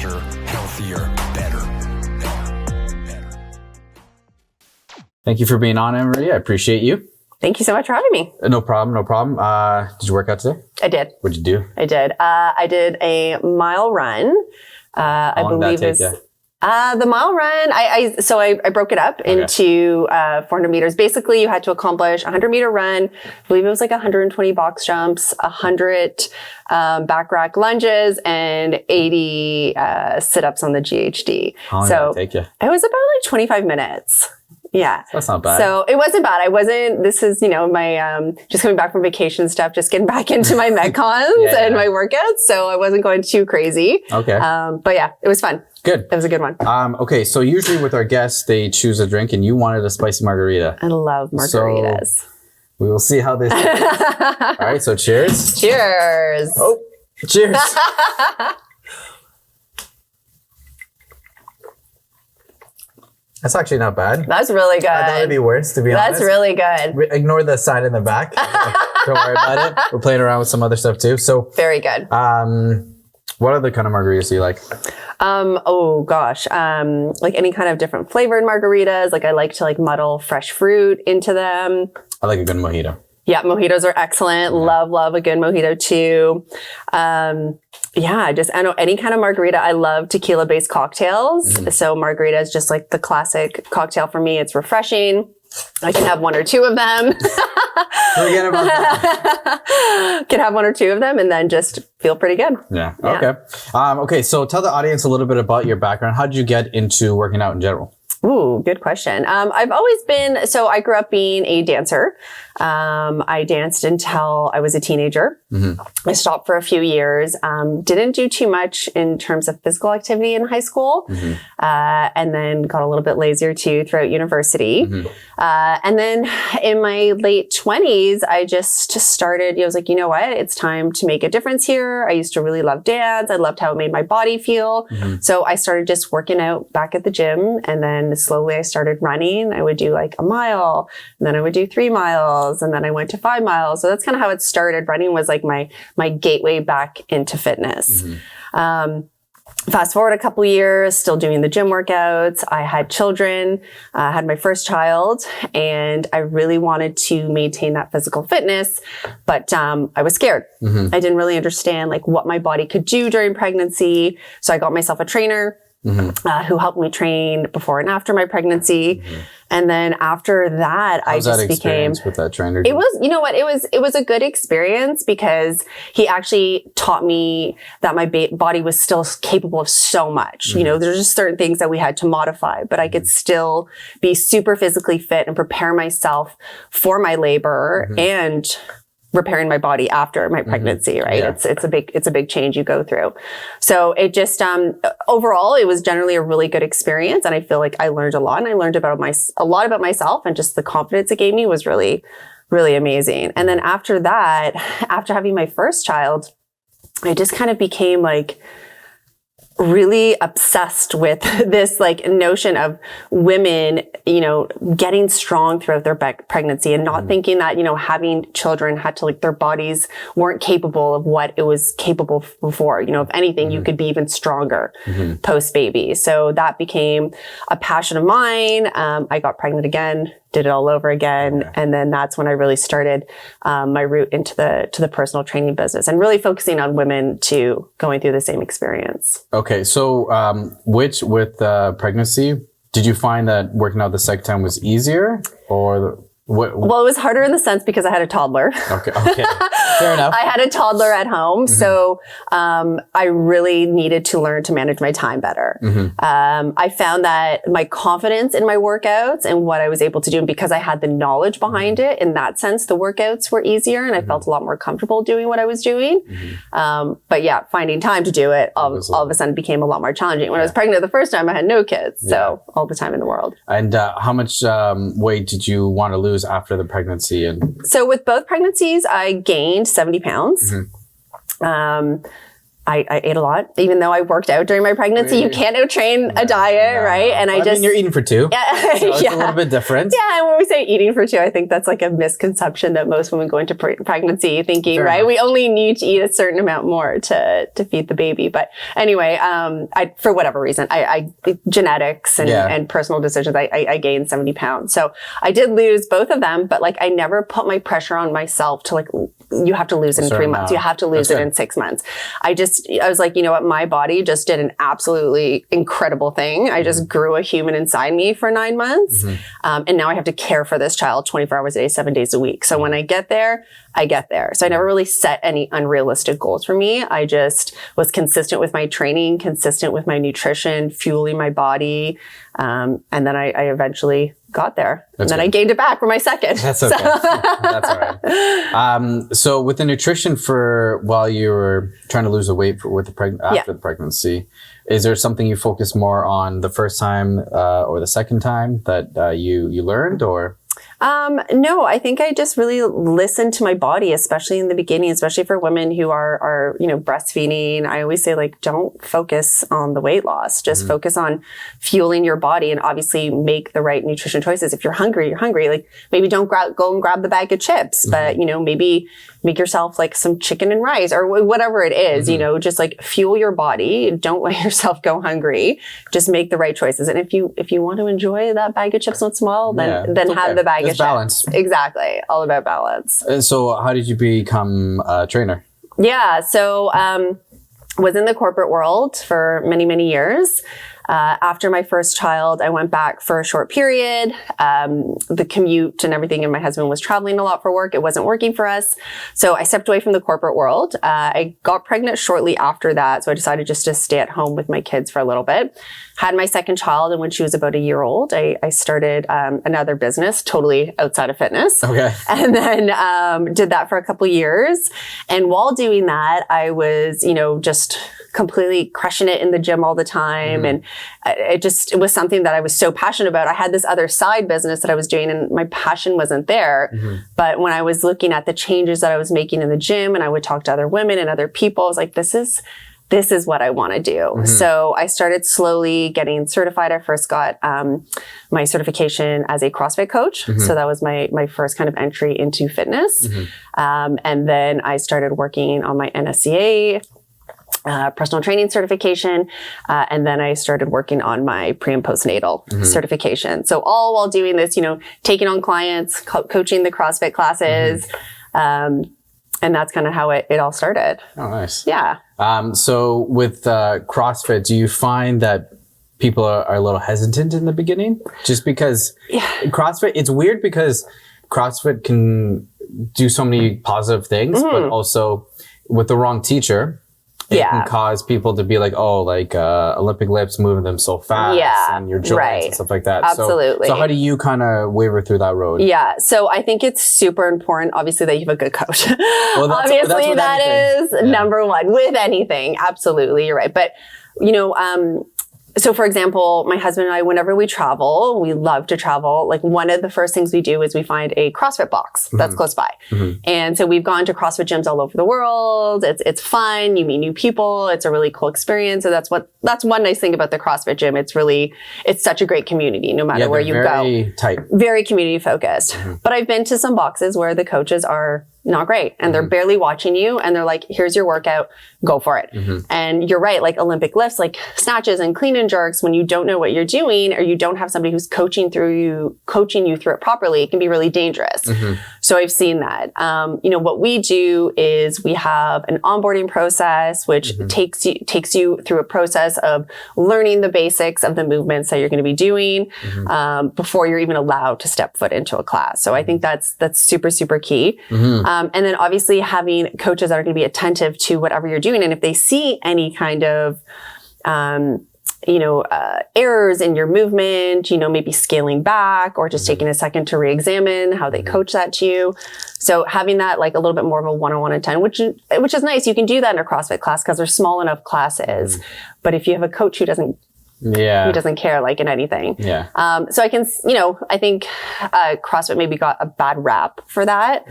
faster, healthier, better. Thank you for being on, Anne-Marie. I appreciate you. Thank you so much for having me. No problem. Did you work out today? I did. What'd you do? I did. I did a mile run. How long did that take you? The mile run, I broke it up into 400 meters. Basically, you had to accomplish a 100-meter run. I believe it was like 120 box jumps, 100 back rack lunges, and 80 sit-ups on the GHD. How long did that take you? It was about like 25 minutes. Yeah. That's not bad. So it wasn't bad. This is, my, just coming back from vacation stuff, just getting back into my Metcons and my workouts. So I wasn't going too crazy. Okay. But yeah, it was fun. Good. It was a good one. Okay. So usually with our guests, they choose a drink and you wanted a spicy margarita. I love margaritas. So we will see how this goes. All right. So cheers. Cheers. Oh, cheers. That's actually not bad. That's really good. I thought it'd be worse, to be honest. That's really good. Ignore the side in the back. Don't worry about it. We're playing around with some other stuff too. So very good. What other kind of margaritas do you like? Like any kind of different flavored margaritas. Like I like to muddle fresh fruit into them. I like a good mojito. Yeah, mojitos are excellent. Yeah. Love a good mojito too. I know any kind of margarita. I love tequila-based cocktails. Mm-hmm. So margarita is just like the classic cocktail for me. It's refreshing. I can have one or two of them. Forget about that. Can have one or two of them and then just feel pretty good. Yeah. Okay. Okay. So tell the audience a little bit about your background. How did you get into working out in general? Ooh, good question. I've always been, I grew up being a dancer. I danced until I was a teenager. Mm-hmm. I stopped for a few years. Didn't do too much in terms of physical activity in high school. Mm-hmm. And then got a little bit lazier too throughout university. Mm-hmm. And then in my late 20s, I just started, I was like, you know what? It's time to make a difference here. I used to really love dance. I loved how it made my body feel. Mm-hmm. So I started just working out back at the gym. And then slowly I started running. I would do like a mile, and then I would do 3 miles, and then I went to 5 miles. So that's kind of how it started. Running was like my gateway back into fitness. Mm-hmm. Fast forward a couple years, still doing the gym workouts. I had children, had my first child, and I really wanted to maintain that physical fitness, but I was scared. Mm-hmm. I didn't really understand what my body could do during pregnancy. So I got myself a trainer. Mm-hmm. Who helped me train before and after my pregnancy. Mm-hmm. And then after that, I just became with that trainer. It was, it was a good experience because he actually taught me that my body was still capable of so much. Mm-hmm. There's just certain things that we had to modify, but I could still be super physically fit and prepare myself for my labor and repairing my body after my pregnancy, right? Yeah. It's a big change you go through. So it just, overall, it was generally a really good experience. And I feel like I learned a lot, and I learned a lot about myself, and just the confidence it gave me was really, really amazing. And then after that, after having my first child, I just kind of became really obsessed with this notion of women, getting strong throughout their pregnancy, and not thinking that, having children had to their bodies weren't capable of what it was capable before. If anything, you could be even stronger post baby. So that became a passion of mine. I got pregnant again, did it all over again. Okay. And then that's when I really started my route into the personal training business, and really focusing on women too, going through the same experience. Okay. So with pregnancy, did you find that working out the second time was easier, or what? Well, it was harder in the sense because I had a toddler. Okay. Fair enough. I had a toddler at home. Mm-hmm. So I really needed to learn to manage my time better. Mm-hmm. I found that my confidence in my workouts and what I was able to do, and because I had the knowledge behind it, in that sense, the workouts were easier, and I felt a lot more comfortable doing what I was doing. Mm-hmm. But yeah, finding time to do it all of a sudden became a lot more challenging. When I was pregnant the first time, I had no kids. So all the time in the world. And how much weight did you want to lose after the pregnancy? And so with both pregnancies, I gained 70 pounds. Mm-hmm. I ate a lot, even though I worked out during my pregnancy. You can't out-train a diet, right? And I mean, you're eating for two. Yeah, so it's a little bit different. Yeah, and when we say eating for two, I think that's like a misconception that most women go into pregnancy thinking, Fair right? enough. We only need to eat a certain amount more to feed the baby. But anyway, for whatever reason, I genetics and personal decisions, I gained 70 pounds. So I did lose both of them, but like I never put my pressure on myself to like, you have to lose it in 3 months. You have to lose it in 6 months. I was like, you know what? My body just did an absolutely incredible thing. I just grew a human inside me for 9 months. And now I have to care for this child 24 hours a day, 7 days a week. So when I get there, I get there. So I never really set any unrealistic goals for me. I just was consistent with my training, consistent with my nutrition, fueling my body. And then I eventually got there. And then I gained it back for my second. That's okay. That's all right. So with the nutrition for while you were trying to lose the weight after the pregnancy, is there something you focus more on the first time or the second time that you learned, or? No, I think I just really listened to my body, especially in the beginning, especially for women who are, breastfeeding. I always say, like, don't focus on the weight loss, just focus on fueling your body and obviously make the right nutrition choices. If you're hungry, you're hungry. Like maybe don't go and grab the bag of chips, but, maybe make yourself like some chicken and rice or whatever it is, just like fuel your body. Don't let yourself go hungry. Just make the right choices. And if you want to enjoy that bag of chips once in a while, then have the bag of chips. Balance. Exactly. All about balance. So how did you become a trainer? Yeah. So, was in the corporate world for many, many years. After my first child, I went back for a short period. The commute and everything, and my husband was traveling a lot for work. It wasn't working for us. So I stepped away from the corporate world. I got pregnant shortly after that. So I decided just to stay at home with my kids for a little bit. Had my second child, and when she was about a year old, I started another business totally outside of fitness. Okay. And then did that for a couple years. And while doing that, I was, just completely crushing it in the gym all the time. And it was something that I was so passionate about. I had this other side business that I was doing and my passion wasn't there. But when I was looking at the changes that I was making in the gym and I would talk to other women and other people, I was like, this is what I want to do. So I started slowly getting certified. I first got my certification as a CrossFit coach. So that was my first kind of entry into fitness. And then I started working on my NSCA personal training certification. And then I started working on my pre and postnatal certification. So all while doing this, taking on clients, coaching the CrossFit classes. And that's kind of how it all started. Oh, nice. Yeah. So with CrossFit, do you find that people are a little hesitant in the beginning? Just because CrossFit, it's weird because CrossFit can do so many positive things, but also with the wrong teacher, it can cause people to be like, Olympic lifts, moving them so fast and your joints and stuff like that. Absolutely. So how do you kind of waver through that road? Yeah. So I think it's super important, obviously, that you have a good coach. Well, obviously, that is number one with anything. Absolutely. You're right. But, so for example, my husband and I, whenever we travel, we love to travel. Like one of the first things we do is we find a CrossFit box that's close by. And so we've gone to CrossFit gyms all over the world. It's fun. You meet new people. It's a really cool experience. So that's one nice thing about the CrossFit gym. It's such a great community, no matter where you go. Very tight. Very community focused. But I've been to some boxes where the coaches are not great. And they're barely watching you. And they're like, here's your workout, go for it. And you're right, like Olympic lifts, like snatches and clean and jerks, when you don't know what you're doing or you don't have somebody who's coaching you through it properly, it can be really dangerous. So I've seen that. What we do is we have an onboarding process, which takes you through a process of learning the basics of the movements that you're going to be doing before you're even allowed to step foot into a class. So I think that's super, super key. And then obviously having coaches that are going to be attentive to whatever you're doing. And if they see any kind of, errors in your movement, maybe scaling back or just taking a second to re-examine how they coach that to you. So having that like a little bit more of a one-on-one attend, which is nice. You can do that in a CrossFit class because they're small enough classes. But if you have a coach who doesn't Yeah. He doesn't care, like, in anything. Yeah. So I can, I think CrossFit maybe got a bad rap for that.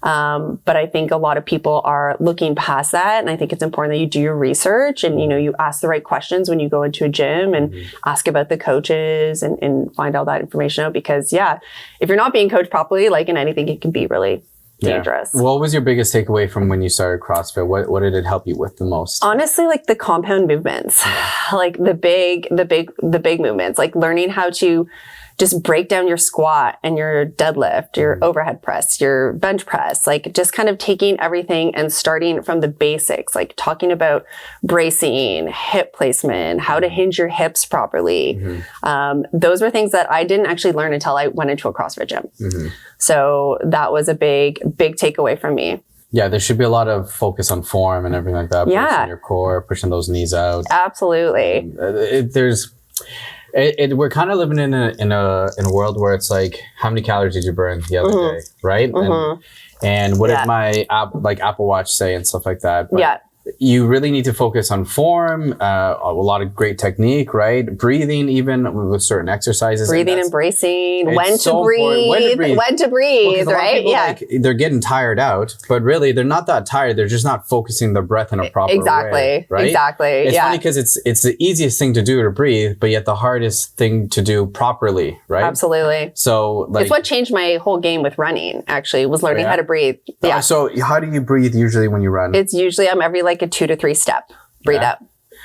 But I think a lot of people are looking past that. And I think it's important that you do your research and, you ask the right questions when you go into a gym and ask about the coaches and find all that information out. Because, if you're not being coached properly, like in anything, it can be really dangerous. What was your biggest takeaway from when you started CrossFit? What did it help you with the most? Honestly, like the compound movements, like the big movements, like learning how to just break down your squat and your deadlift, your overhead press, your bench press, like just kind of taking everything and starting from the basics, like talking about bracing, hip placement, how to hinge your hips properly. Those were things that I didn't actually learn until I went into a CrossFit gym. So that was a big takeaway from me. Yeah, there should be a lot of focus on form and everything like that. Pushing your core, pushing those knees out. Absolutely. We're kind of living in a world where it's like, how many calories did you burn the other day, right? And what did my Apple Watch say and stuff like that? But you really need to focus on form, a lot of great technique, right? Breathing, even with certain exercises. Breathing and bracing, when to breathe, right? Like, they're getting tired out, but really they're not that tired. They're just not focusing their breath in a proper way, right? Exactly. It's funny because it's the easiest thing to do to breathe, but yet the hardest thing to do properly, right? Absolutely. So like, it's what changed my whole game with running, actually, was learning how to breathe. Yeah. So how do you breathe usually when you run? It's usually, I'm every like a 2 to 3 step breathe out.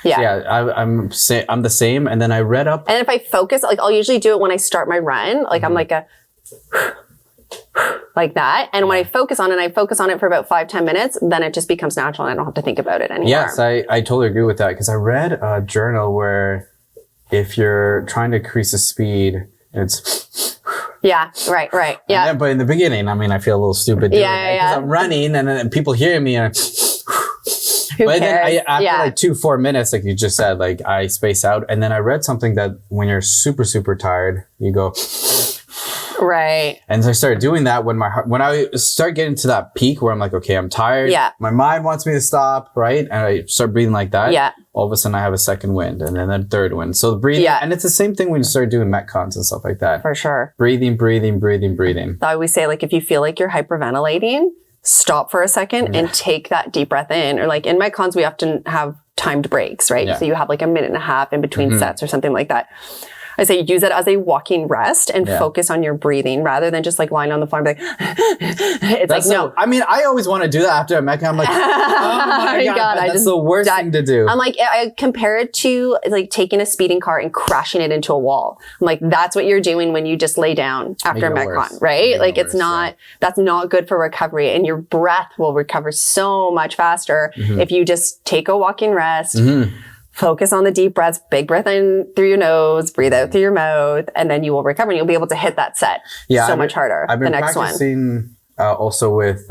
I'm the same. And then I read up. And if I focus, like I'll usually do it when I start my run. Like I'm like a like that. And when I focus on it for about 5-10 minutes, then it just becomes natural and I don't have to think about it anymore. Yes, I totally agree with that, because I read a journal where if you're trying to increase the speed, it's right. Yeah. Then, but in the beginning, I mean, I feel a little stupid doing it because I'm running and then people hear me and but then after like 2-4 minutes, like you just said, like I space out. And then I read something that when you're super, super tired, you go right. And so I started doing that when I start getting to that peak where I'm like, okay, I'm tired. Yeah. My mind wants me to stop, right? And I start breathing like that. Yeah. All of a sudden I have a second wind and then a third wind. So the breathing, and it's the same thing when you start doing Metcons and stuff like that. For sure. Breathing. I always say, like, if you feel like you're hyperventilating, stop for a second and take that deep breath in. Or like in Metcons, we often have timed breaks, right? So you have like a minute and a half in between sets or something like that. I say use it as a walking rest and focus on your breathing rather than just like lying on the floor and be like, no. I mean, I always want to do that after a Metcon. I'm like, oh my God, that's the worst thing to do. I'm like, I compare it to like taking a speeding car and crashing it into a wall. I'm like, that's what you're doing when you just lay down after a Metcon, right? Like that's not good for recovery, and your breath will recover so much faster if you just take a walking rest. Focus on the deep breaths, big breath in through your nose, breathe out through your mouth, and then you will recover and you'll be able to hit that set much harder. I've been practicing also with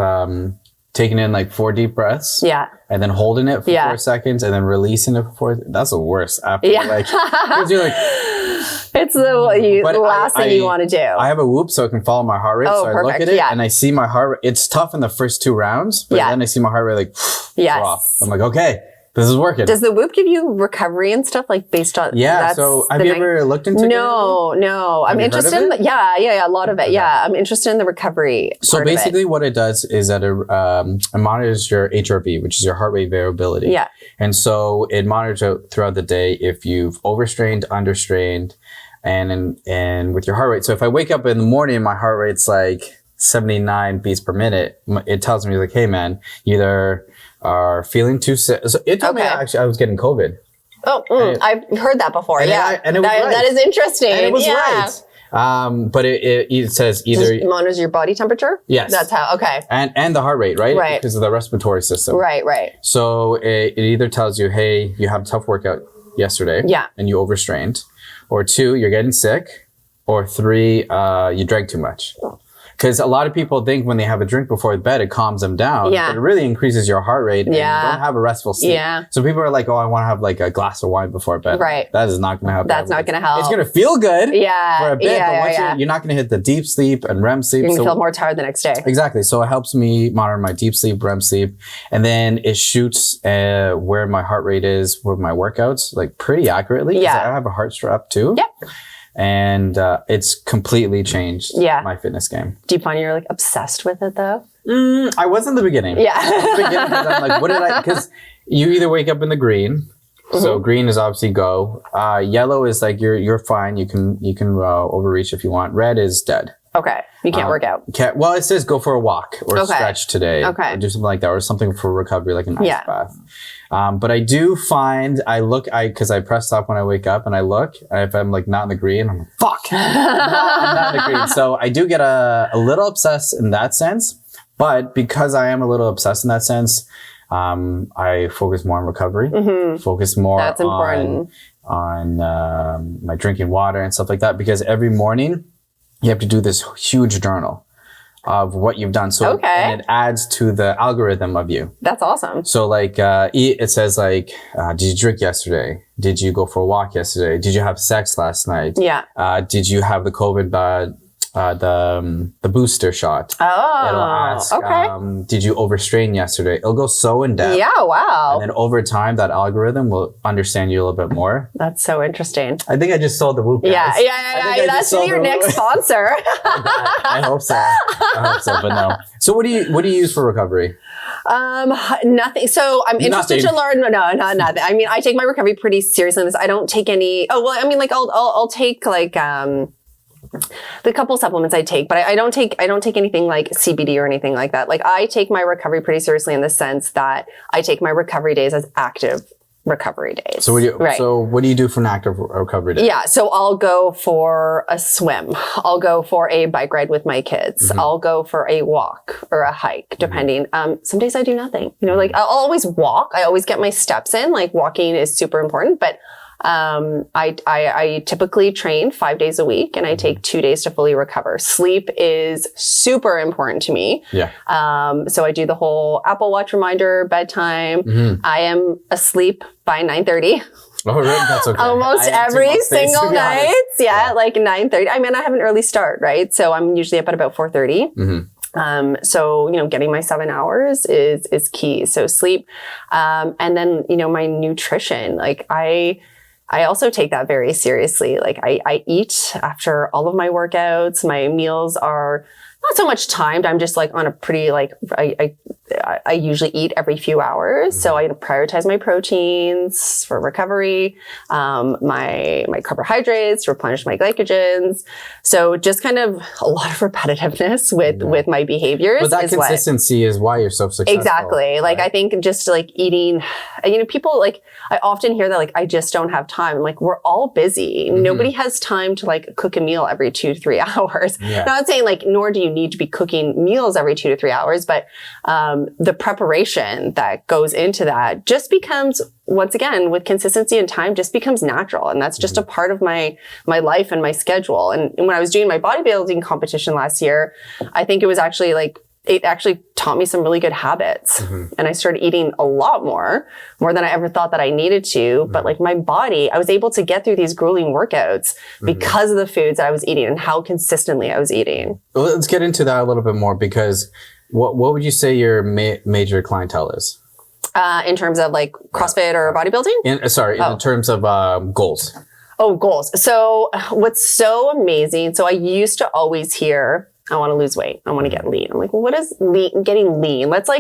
taking in like 4 deep breaths. Yeah. And then holding it for 4 seconds and then releasing it for 4. That's the worst after like, 'cause you're like, it's the last thing you want to do. I have a Whoop so I can follow my heart rate. So I look at it and I see my heart rate. It's tough in the first 2 rounds, but then I see my heart rate like drop. I'm like, okay. This is working. Does the Whoop give you recovery and stuff like based on? Yeah. So have you ever looked into it? No. I'm interested in a lot of it. Yeah. I'm interested in the recovery. So basically what it does is that it monitors your HRV, which is your heart rate variability. Yeah. And so it monitors out throughout the day if you've overstrained, understrained, and with your heart rate. So if I wake up in the morning and my heart rate's like 79 beats per minute, it tells me like, hey man, either are feeling too sick. So it told me actually I was getting COVID. I've heard that before. And it was right. That is interesting. And it was right. But it says either it monitors your body temperature. Yes, that's how. Okay. And the heart rate, right? Right. Because of the respiratory system. Right. So it either tells you, hey, you had a tough workout yesterday. Yeah. And you overstrained, or 2, you're getting sick, or 3, you drank too much. Because a lot of people think when they have a drink before bed, it calms them down. Yeah. But it really increases your heart rate. And you don't have a restful sleep. Yeah. So people are like, oh, I want to have like a glass of wine before bed. Right. That is not going to help. That's not going to help. It's going to feel good for a bit, Yeah, but once you're not going to hit the deep sleep and REM sleep. You're going to feel more tired the next day. Exactly. So it helps me monitor my deep sleep, REM sleep. And then it shoots where my heart rate is with my workouts, like pretty accurately. Yeah. I have a heart strap too. Yep. And it's completely changed my fitness game. Do you find you're like obsessed with it though? I was in the beginning. Yeah. I'm like, what did I, because you either wake up in the green. So green is obviously go. Yellow is like you're fine. You can overreach if you want. Red is dead. Okay. You can't work out. Well, it says go for a walk or stretch today. Okay. Or do something like that, or something for recovery, like an ice bath. But I do find because I press stop when I wake up and I look, and if I'm like not in the green, I'm like, fuck. No, I'm not in the green. So I do get a little obsessed in that sense. But because I am a little obsessed in that sense, I focus more on recovery, focus more on my drinking water and stuff like that, because every morning you have to do this huge journal of what you've done. So and it adds to the algorithm of you. That's awesome. So like it says like, did you drink yesterday? Did you go for a walk yesterday? Did you have sex last night? Yeah. Did you have the COVID the booster shot? Oh, it'll ask, did you overstrain yesterday? It'll go so in depth. Yeah, wow. And then over time, that algorithm will understand you a little bit more. That's so interesting. I think I just sold the Whoop. Yeah. That's your next sponsor. I hope so. But no. So what do you use for recovery? Nothing. So I'm interested to learn. No, not nothing. I mean, I take my recovery pretty seriously. I don't take any. Oh well, I mean, like I'll take like the couple supplements I take, but I don't take anything like CBD or anything like that. Like I take my recovery pretty seriously in the sense that I take my recovery days as active recovery days. So what do you do for an active recovery day? Yeah. So I'll go for a swim. I'll go for a bike ride with my kids. I'll go for a walk or a hike, depending. Some days I do nothing, like I'll always walk. I always get my steps in. Like walking is super important, but I typically train 5 days a week and I take 2 days to fully recover. Sleep is super important to me. Yeah. So I do the whole Apple Watch reminder, bedtime. I am asleep by 9:30. Oh, really? That's okay. Almost every single night. Yeah, like 9:30. I mean, I have an early start, right? So I'm usually up at about 4:30. So, getting my 7 hours is key. So sleep. And then, my nutrition, like I also take that very seriously. Like I eat after all of my workouts. My meals are not so much timed. I'm just like on a pretty I usually eat every few hours. So I prioritize my proteins for recovery, my carbohydrates, replenish my glycogens. So just kind of a lot of repetitiveness with my behaviors. But that consistency is why you're so successful. Exactly. Right? Like I think just like eating, people like, I often hear that like, I just don't have time. I'm like, we're all busy. Nobody has time to like cook a meal every 2 to 3 hours. Yeah. I'm not saying like, nor do you need to be cooking meals every 2 to 3 hours, but the preparation that goes into that just becomes, once again, with consistency and time, just becomes natural. And that's just a part of my life and my schedule. And when I was doing my bodybuilding competition last year, I think it was actually like, it actually taught me some really good habits. And I started eating a lot more than I ever thought that I needed to. But like my body, I was able to get through these grueling workouts because of the foods that I was eating and how consistently I was eating. Well, let's get into that a little bit more, because what would you say your major clientele is? In terms of like CrossFit or bodybuilding? In terms of goals. Oh, goals. So what's so amazing. So I used to always hear, I want to lose weight. I want to get lean. I'm like, well, what is getting lean? Let's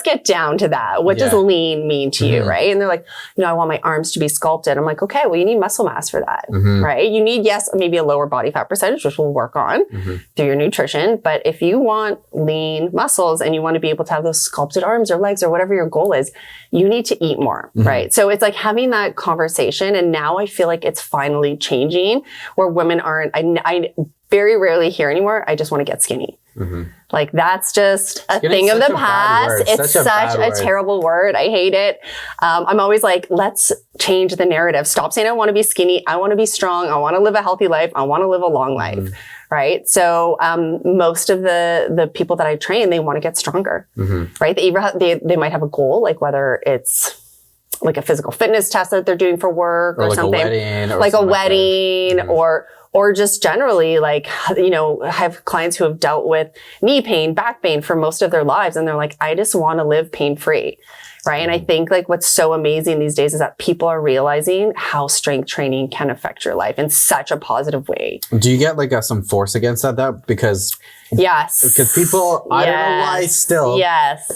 get down to that. What does lean mean to you? Right. And they're like, I want my arms to be sculpted. I'm like, okay, well, you need muscle mass for that. Right. You need, maybe a lower body fat percentage, which we'll work on through your nutrition. But if you want lean muscles and you want to be able to have those sculpted arms or legs or whatever your goal is, you need to eat more. Right. So it's like having that conversation. And now I feel like it's finally changing where women aren't, I very rarely hear anymore, I just want to get skinny. Like that's just a Skinny thing is of such the a bad word. past. It's such a terrible word. I hate it. I'm always like, let's change the narrative. Stop saying I want to be skinny. I want to be strong. I want to live a healthy life. I want to live a long life. Right. So, most of the people that I train, they want to get stronger, right? They might have a goal, like whether it's like a physical fitness test that they're doing for work or like something, a wedding or just generally, like, you know, I have clients who have dealt with knee pain, back pain for most of their lives. And they're like, I just want to live pain free. Right. And I think like what's so amazing these days is that people are realizing how strength training can affect your life in such a positive way. Do you get like some force against that? Because people, I don't know why still,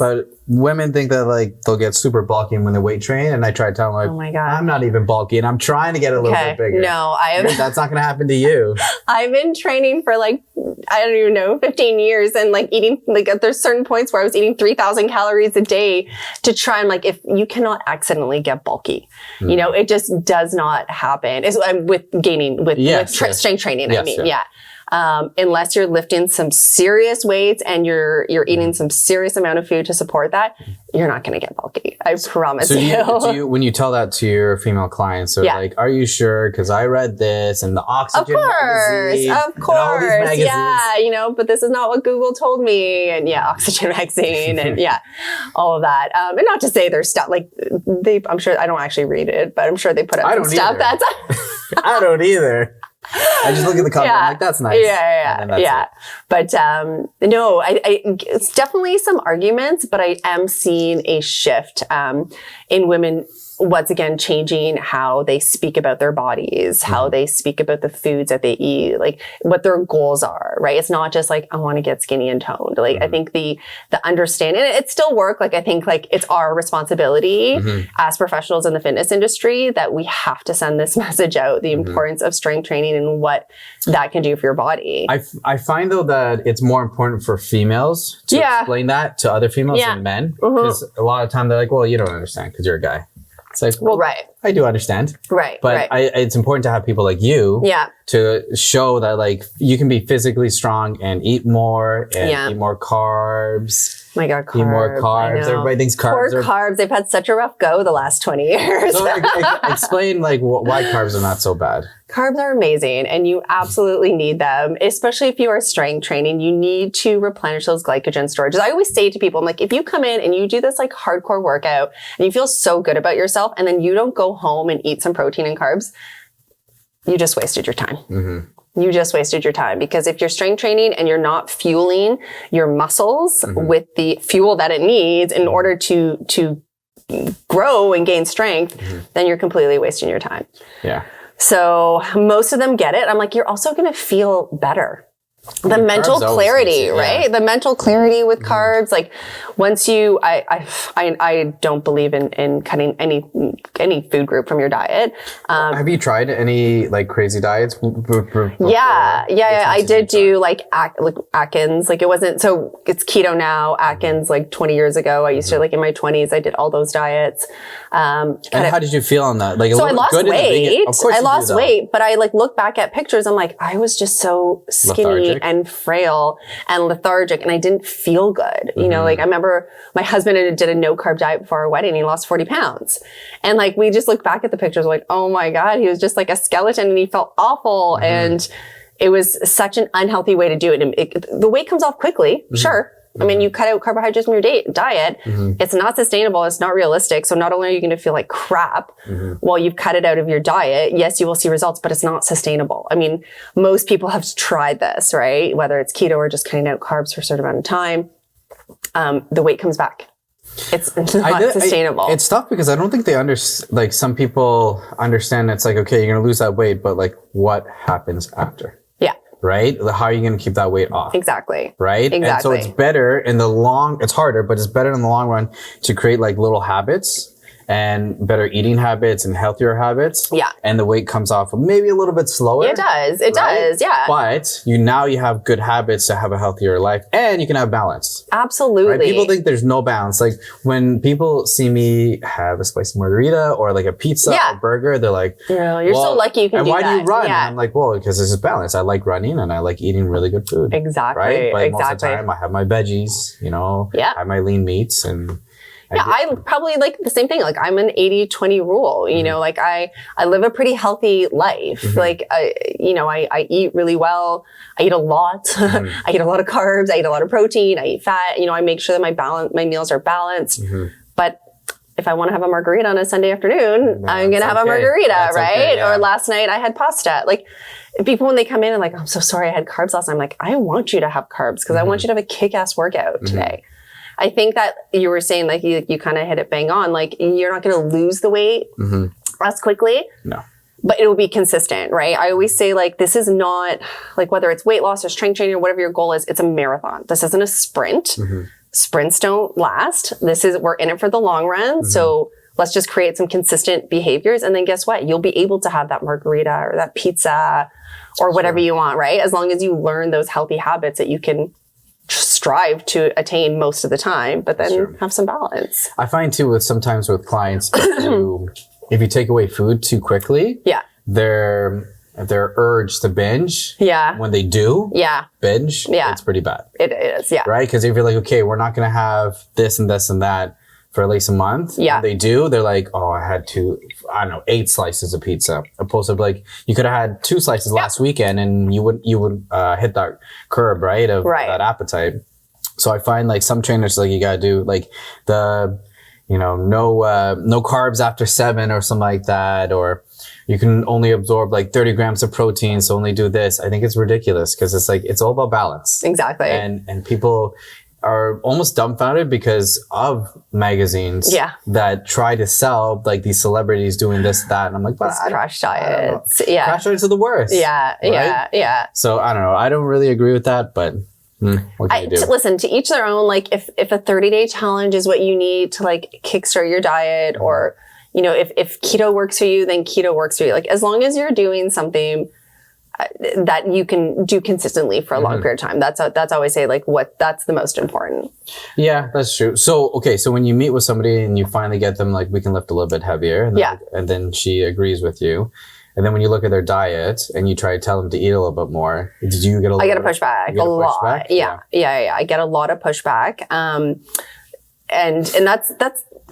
but women think that like they'll get super bulky when they weight train. And I try to tell them like, oh my God, I'm not even bulky and I'm trying to get a little bit bigger. No, that's not going to happen to you. I've been training for like, I don't even know, 15 years and like eating, like there's certain points where I was eating 3,000 calories a day to try and like, if you cannot accidentally get bulky, you know, it just does not happen. It's with gaining, with strength training. Unless you're lifting some serious weights and you're eating some serious amount of food to support that, you're not going to get bulky. I promise you. Do you, when you tell that to your female clients, they're like, are you sure? Because I read this and the Oxygen magazine. Of course. Yeah. You know, but this is not what Google told me. And Oxygen magazine and all of that. And not to say there's stuff like I'm sure I don't actually read it, but I'm sure they put up some stuff that's. I don't either. I just look at the cover. I'm like, that's nice. But no, it's definitely some arguments, but I am seeing a shift in women. Once again, changing how they speak about their bodies, how they speak about the foods that they eat, like what their goals are, right? It's not just like, I want to get skinny and toned. Like, I think the understanding, and it's still work. Like, I think like it's our responsibility as professionals in the fitness industry that we have to send this message out, the importance of strength training and what that can do for your body. I find though that it's more important for females to explain that to other females than men. Because a lot of time they're like, well, you don't understand because you're a guy. It's like, well, I do understand. But it's important to have people like you to show that like you can be physically strong and eat more and eat more carbs. My God, carbs. Eat more carbs. Everybody thinks carbs are... carbs. They've had such a rough go the last 20 years. So explain like why carbs are not so bad. Carbs are amazing and you absolutely need them, especially if you are strength training. You need to replenish those glycogen storages. I always say to people, I'm like, if you come in and you do this like hardcore workout and you feel so good about yourself and then you don't go home and eat some protein and carbs, you just wasted your time. You just wasted your time because if you're strength training and you're not fueling your muscles with the fuel that it needs in order to grow and gain strength, then you're completely wasting your time. Yeah. So most of them get it. I'm like, you're also going to feel better. The mental clarity, right? The mental clarity with carbs. Like once you, I don't believe in cutting any food group from your diet. Have you tried any like crazy diets? I did do like Atkins. Like it wasn't, so it's keto now. Atkins like 20 years ago. I used to like in my 20s, I did all those diets. And how did you feel on that? Like, so I lost weight. Of course I lost weight, but I like look back at pictures. I'm like, I was just so skinny and frail and lethargic and I didn't feel good. You know, like I remember my husband did a no carb diet before our wedding. He lost 40 pounds. And like, we just look back at the pictures like, oh my God, he was just like a skeleton and he felt awful. And it was such an unhealthy way to do it. And the weight comes off quickly. Sure. I mean, you cut out carbohydrates from your diet. It's not sustainable. It's not realistic. So not only are you going to feel like crap while you've cut it out of your diet, yes, you will see results, but it's not sustainable. I mean, most people have tried this, right? Whether it's keto or just cutting out carbs for a certain amount of time, the weight comes back. It's not sustainable. It's tough because I don't think they understand, like some people understand it's like, okay, you're going to lose that weight, but like what happens after? Right? How are you going to keep that weight off? Exactly. Right? Exactly. And so it's better it's harder, but it's better in the long run to create like little habits and better eating habits and healthier habits. Yeah. And the weight comes off maybe a little bit slower. It does. It does. Yeah. But you have good habits to have a healthier life, and you can have balance. Absolutely. Right? People think there's no balance. Like when people see me have a spicy margarita or like a pizza or burger, they're like, you're so lucky you can do that. And why do you run? And I'm like, well, because this is balance. I like running and I like eating really good food. Exactly. Right? But most of the time I have my veggies, I have my lean meats and I probably like the same thing. Like I'm an 80-20 rule, like I live a pretty healthy life. Like, I eat really well. I eat a lot. I eat a lot of carbs. I eat a lot of protein. I eat fat. I make sure that my meals are balanced. But if I want to have a margarita on a Sunday afternoon, I'm going to have a margarita, right? Or last night I had pasta. Like people, when they come in and like, I'm so sorry I had carbs last night. I'm like, I want you to have carbs because I want you to have a kick-ass workout today. I think that you were saying, like, you kind of hit it bang on. Like, you're not going to lose the weight as quickly. No. But it will be consistent, right? I always say, like, this is not, like, whether it's weight loss or strength training or whatever your goal is, it's a marathon. This isn't a sprint. Sprints don't last. We're in it for the long run. So let's just create some consistent behaviors. And then guess what? You'll be able to have that margarita or that pizza or whatever you want, right? As long as you learn those healthy habits that you can strive to attain most of the time, but then have some balance. I find too sometimes with clients, if you take away food too quickly, their urge to binge, when they do binge, it's pretty bad. It is, right? Because if you're like, okay, we're not going to have this and this and that for at least a month. When they do, they're like, oh, I had 8 slices of pizza. Opposed to like, you could have had 2 slices last weekend and you would hit that curb, right? Of that appetite. So I find like some trainers, like you got to do like the, no carbs after 7 or something like that. Or you can only absorb like 30 grams of protein. So only do this. I think it's ridiculous because it's like, it's all about balance. Exactly. And people are almost dumbfounded because of magazines that try to sell like these celebrities doing this, that. And I'm like, but crash diets. Crash diets are the worst. Yeah. So I don't know. I don't really agree with that, but what can you do? Listen, to each their own. Like if a 30-day challenge is what you need to like kickstart your diet or, if keto works for you, then keto works for you. Like as long as you're doing something that you can do consistently for a long period of time. That's always say like that's the most important. Yeah, that's true. So, okay. So when you meet with somebody and you finally get them like, we can lift a little bit heavier. And then, and then she agrees with you. And then when you look at their diet and you try to tell them to eat a little bit more, did you get I get a pushback a lot. Yeah. I get a lot of pushback. And that's,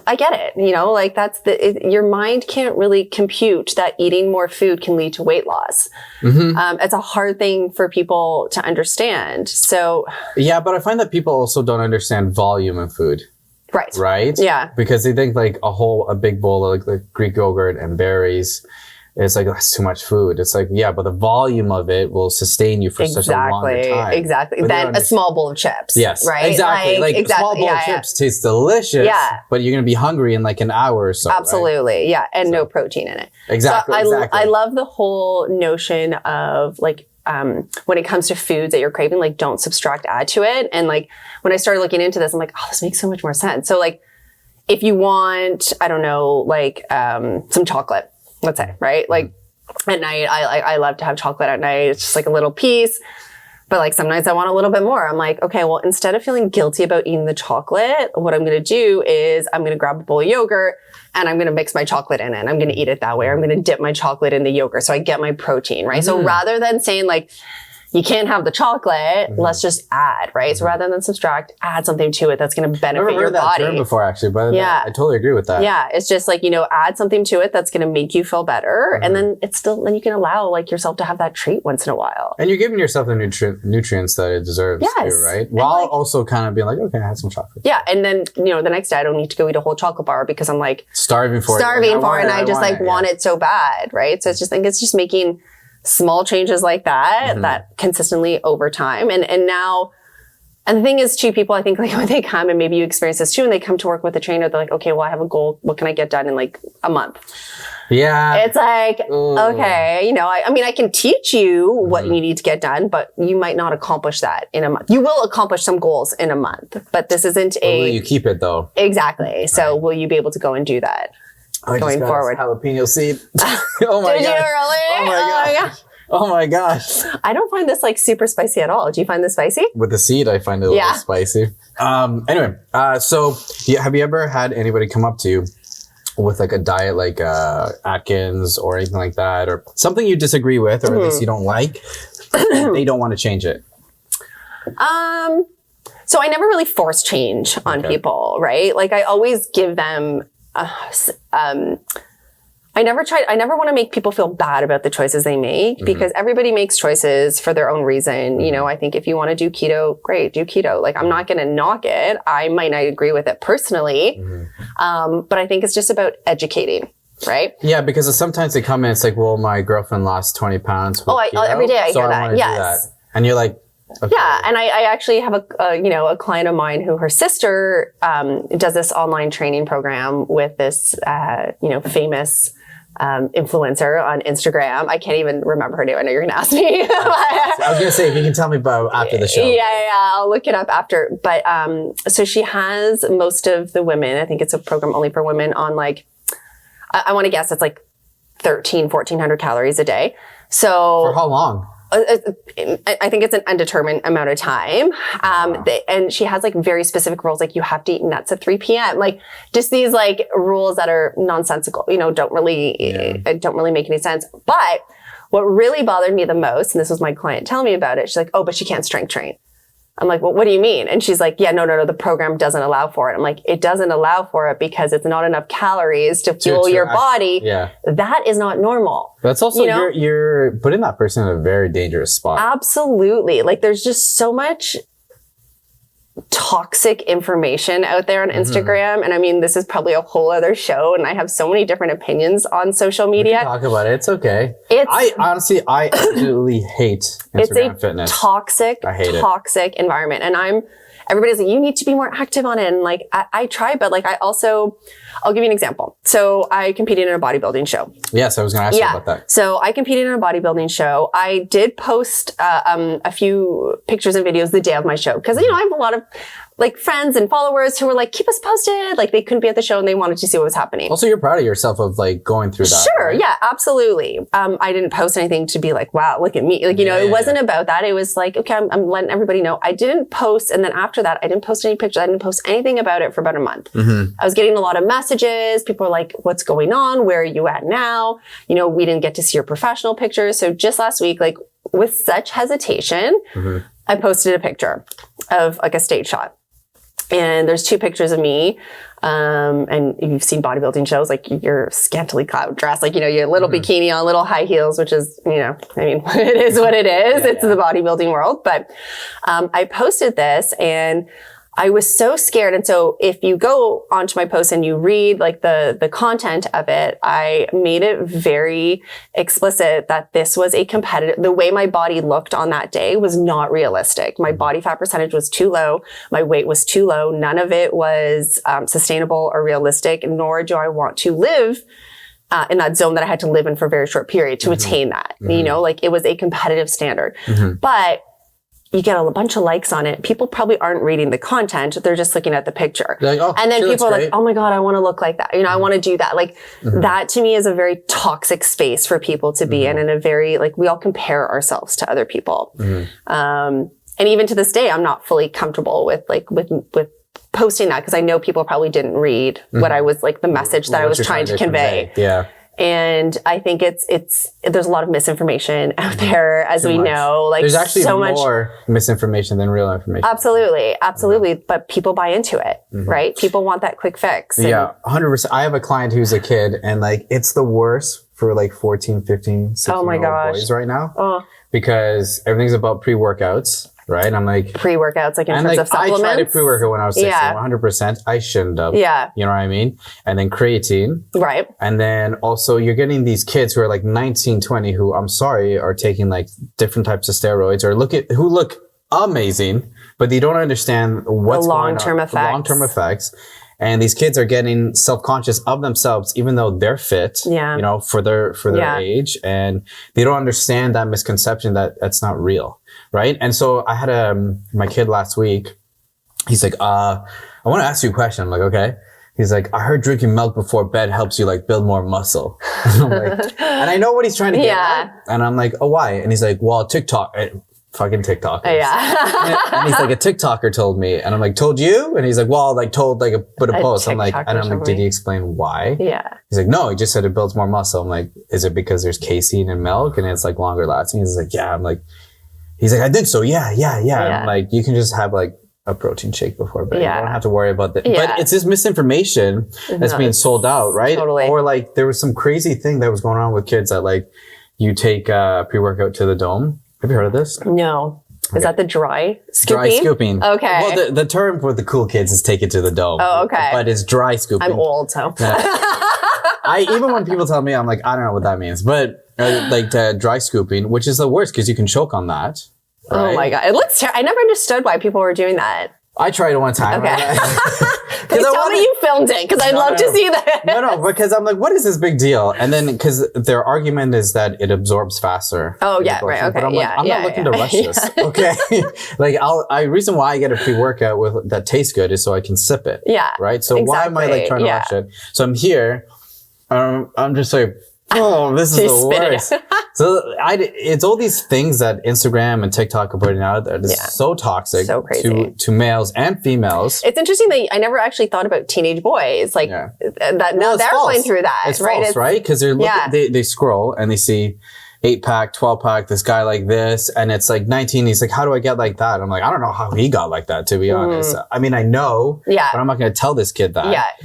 I get it. Like that's your mind can't really compute that eating more food can lead to weight loss. It's a hard thing for people to understand. So yeah, but I find that people also don't understand volume of food. Right? Yeah. Because they think like a big bowl of like Greek yogurt and berries, it's like, that's too much food. It's like, yeah, but the volume of it will sustain you for such a longer time. Exactly. Then a small bowl of chips. Yes. Right? Exactly. Like a small bowl of chips tastes delicious. Yeah. But you're going to be hungry in like an hour or so. Absolutely. Right? Yeah. And no protein in it. Exactly. So I love the whole notion of like, when it comes to foods that you're craving, like don't subtract, add to it. And like when I started looking into this, I'm like, oh, this makes so much more sense. So like if you want, I don't know, like some chocolate, let's say, right? Like at night, I love to have chocolate at night. It's just like a little piece. But like some nights I want a little bit more. I'm like, okay, well, instead of feeling guilty about eating the chocolate, what I'm going to do is I'm going to grab a bowl of yogurt and I'm going to mix my chocolate in it. And I'm going to eat it that way. Or I'm going to dip my chocolate in the yogurt so I get my protein, right? So rather than saying like, you can't have the chocolate, let's just add, right? So rather than subtract, add something to it that's going to benefit your body. I've never heard that term before, actually, but I totally agree with that. Yeah, it's just like, add something to it that's going to make you feel better. And then then you can allow like yourself to have that treat once in a while. And you're giving yourself the nutrients that it deserves too, right? While also kind of being like, okay, I had some chocolate. Yeah, and then, the next day I don't need to go eat a whole chocolate bar because I'm like starving for it. And I just want it so bad, right? So it's just making small changes like that consistently over time. And the thing is too, people, I think like when they come, and maybe you experience this too, when they come to work with a trainer, they're like, okay, well, I have a goal. What can I get done in like a month? Yeah. It's like, okay, I can teach you what you need to get done, but you might not accomplish that in a month. You will accomplish some goals in a month, but this isn't will you keep it though? Exactly. So will you be able to go and do that? going forward. Jalapeno seed. Oh my Did gosh. you really? Oh my gosh. Oh my gosh. I don't find this like super spicy at all. Do you find this spicy? With the seed, I find it a little spicy. Anyway, so have you ever had anybody come up to you with like a diet like Atkins or anything like that, or something you disagree with, or at least you don't like, and they don't want to change it? So I never really force change on people, right? Like I always give them, I never want to make people feel bad about the choices they make because everybody makes choices for their own reason. You know, I think if you want to do keto, great, do keto. Like I'm not going to knock it. I might not agree with it personally. But I think it's just about educating. Right? Yeah, because sometimes they come in, it's like, well, my girlfriend lost 20 pounds. Every day I hear that. Yes. That. And you're like, okay. Yeah, and I actually have a client of mine who her sister does this online training program with this famous influencer on Instagram. I can't even remember her name. I know you're going to ask me. I was going to say, if you can tell me about after the show. Yeah. I'll look it up after. But so she has most of the women. I think it's a program only for women on like, I want to guess it's like 1,400 calories a day. So for how long? I think it's an undetermined amount of time. And she has like very specific rules, like you have to eat nuts at 3 p.m. Like just these like rules that are nonsensical, don't really make any sense. But what really bothered me the most, and this was my client telling me about it, she's like, oh, but she can't strength train. I'm like, well, what do you mean? And she's like, yeah, no, the program doesn't allow for it. I'm like, it doesn't allow for it because it's not enough calories to fuel your body. Yeah. That is not normal. That's also, you're putting that person in a very dangerous spot. Absolutely. Like there's just so much toxic information out there on Instagram. And I mean, this is probably a whole other show and I have so many different opinions on social media. We can talk about it. It's okay. I absolutely hate Instagram fitness. It's a toxic environment. And everybody's like, you need to be more active on it. And like, I try, but like, I'll give you an example. So I competed in a bodybuilding show. Yes, I was going to ask you about that. So I competed in a bodybuilding show. I did post a few pictures and videos the day of my show because, I have a lot of like friends and followers who were like, keep us posted. Like they couldn't be at the show and they wanted to see what was happening. Also, you're proud of yourself of like going through that. Sure. Right? Yeah, absolutely. I didn't post anything to be like, wow, look at me. Like, it wasn't about that. It was like, okay, I'm letting everybody know. I didn't post. And then after that, I didn't post any pictures. I didn't post anything about it for about a month. I was getting a lot of messages. People were like, what's going on? Where are you at now? We didn't get to see your professional pictures. So just last week, like with such hesitation, I posted a picture of like a stage shot. And there's 2 pictures of me. And you've seen bodybuilding shows, like you're scantily clad dressed, like, your little bikini on, little high heels, which is, it is what it is. It's the bodybuilding world. But, I posted this and I was so scared. And so if you go onto my post and you read like the content of it, I made it very explicit that this was a competitive, the way my body looked on that day was not realistic. My body fat percentage was too low. My weight was too low. None of it was sustainable or realistic, nor do I want to live in that zone that I had to live in for a very short period to attain that. Like it was a competitive standard. But you get a bunch of likes on it. People probably aren't reading the content. They're just looking at the picture. Like, oh, and then people are like, oh my God, I want to look like that. I want to do that. Like that to me is a very toxic space for people to be in, and a very, like, we all compare ourselves to other people. And even to this day, I'm not fully comfortable with posting that because I know people probably didn't read what I was like, the message that I was trying to convey. Yeah. And I think there's a lot of misinformation out there, as we know. Like there's actually so more misinformation than real information. Absolutely. But people buy into it, right? People want that quick fix. Yeah, 100%. I have a client who's a kid and like, it's the worst for like 14, 15, 16-year-old boys right now. Because everything's about pre-workouts. Right? I'm like... Pre-workouts, like in terms of supplements? I tried a pre-workout when I was 16, 100%. I shouldn't have. Yeah. You know what I mean? And then creatine. Right. And then also you're getting these kids who are like 19, 20 who, I'm sorry, are taking like different types of steroids or who look amazing, but they don't understand what's the long-term effects. The long-term effects. And these kids are getting self-conscious of themselves, even though they're fit, for their age. And they don't understand that misconception that that's not real. Right. And so I had my kid last week. He's like, I want to ask you a question. I'm like, okay. he's like, I heard drinking milk before bed helps you like build more muscle. And I'm like, and I know what he's trying to get at. And I'm like, oh, why? And he's like, well, fucking TikTok. And he's like, a TikToker told me. And I'm like, told you? And he's like, well, like told like put a post. I'm like, and I'm like, did he explain why? Yeah. He's like, no, he just said it builds more muscle. I'm like, is it because there's casein in milk and it's like longer lasting? He's like, yeah. I'm like, he's like, I think so. Yeah. I'm like, you can just have like a protein shake before bed. You don't have to worry about that. But it's this misinformation that's being sold out, right? Totally. Or like there was some crazy thing that was going on with kids that like you take pre-workout to the dome. Have you heard of this? No. Is that the dry scooping? Dry scooping. Okay. Well, the term for the cool kids is take it to the dome. Oh, okay. But it's dry scooping. I'm old, so. Even when people tell me, I'm like, I don't know what that means. But like dry scooping, which is the worst because you can choke on that. Right? Oh my God. It looks I never understood why people were doing that. I tried it one time. Okay. Please tell me you filmed it because I'd love to see that. No, because I'm like, what is this big deal? And then because their argument is that it absorbs faster. Oh yeah, right. Okay. But I'm like, I'm not looking to rush this. Okay. Like reason why I get a pre-workout that tastes good is so I can sip it. Yeah. Right. So why am I like trying to rush it? So I'm here. I'm just like, oh, this is the worst. So it's all these things that Instagram and TikTok are putting out that is so toxic so crazy. to males and females. It's interesting that I never actually thought about teenage boys that now they're going through that. It's false, right? Because they scroll and they see 8-pack, 12-pack, this guy like this, and it's like 19. He's like, how do I get like that? I'm like, I don't know how he got like that, to be honest. I mean, I know, but I'm not going to tell this kid that.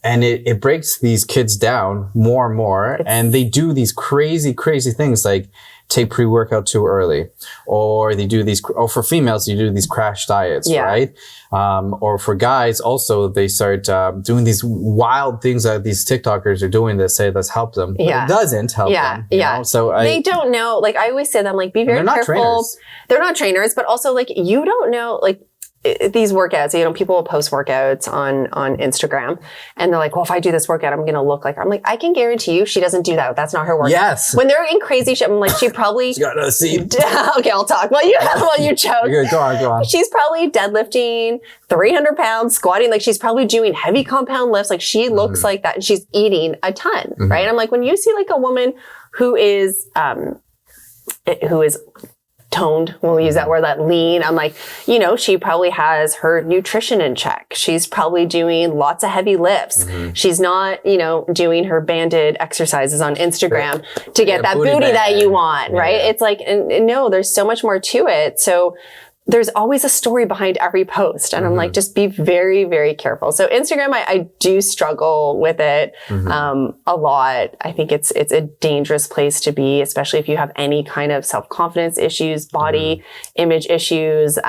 And it breaks these kids down more and more, and they do these crazy, crazy things like take pre-workout too early, or they do these, or for females, you do these crash diets, right? Or for guys, also, they start doing these wild things that these TikTokers are doing that say that's helped them. But it doesn't help them. You know? So they don't know. Like I always say them, like, be very careful. Trainers. They're not trainers, but also like, you don't know, like, these workouts, you know, people will post workouts on Instagram and they're like, well, if I do this workout, I'm going to look like her. I'm like, I can guarantee you she doesn't do that. That's not her workout. Yes. When they're in crazy shit, I'm like, she probably. Got a seat. Okay, I'll talk. Well, you choke. Go on. She's probably deadlifting 300 pounds, squatting. Like she's probably doing heavy compound lifts. Like she looks like that and she's eating a ton, right? I'm like, when you see like a woman who is toned, we'll use that word, that lean. I'm like, you know, she probably has her nutrition in check. She's probably doing lots of heavy lifts. She's not, you know, doing her banded exercises on Instagram to get that booty that you want, right? It's like, and no, there's so much more to it. So there's always a story behind every post. And I'm like, just be very, very careful. So Instagram, I do struggle with it a lot. I think it's a dangerous place to be, especially if you have any kind of self-confidence issues, body image issues.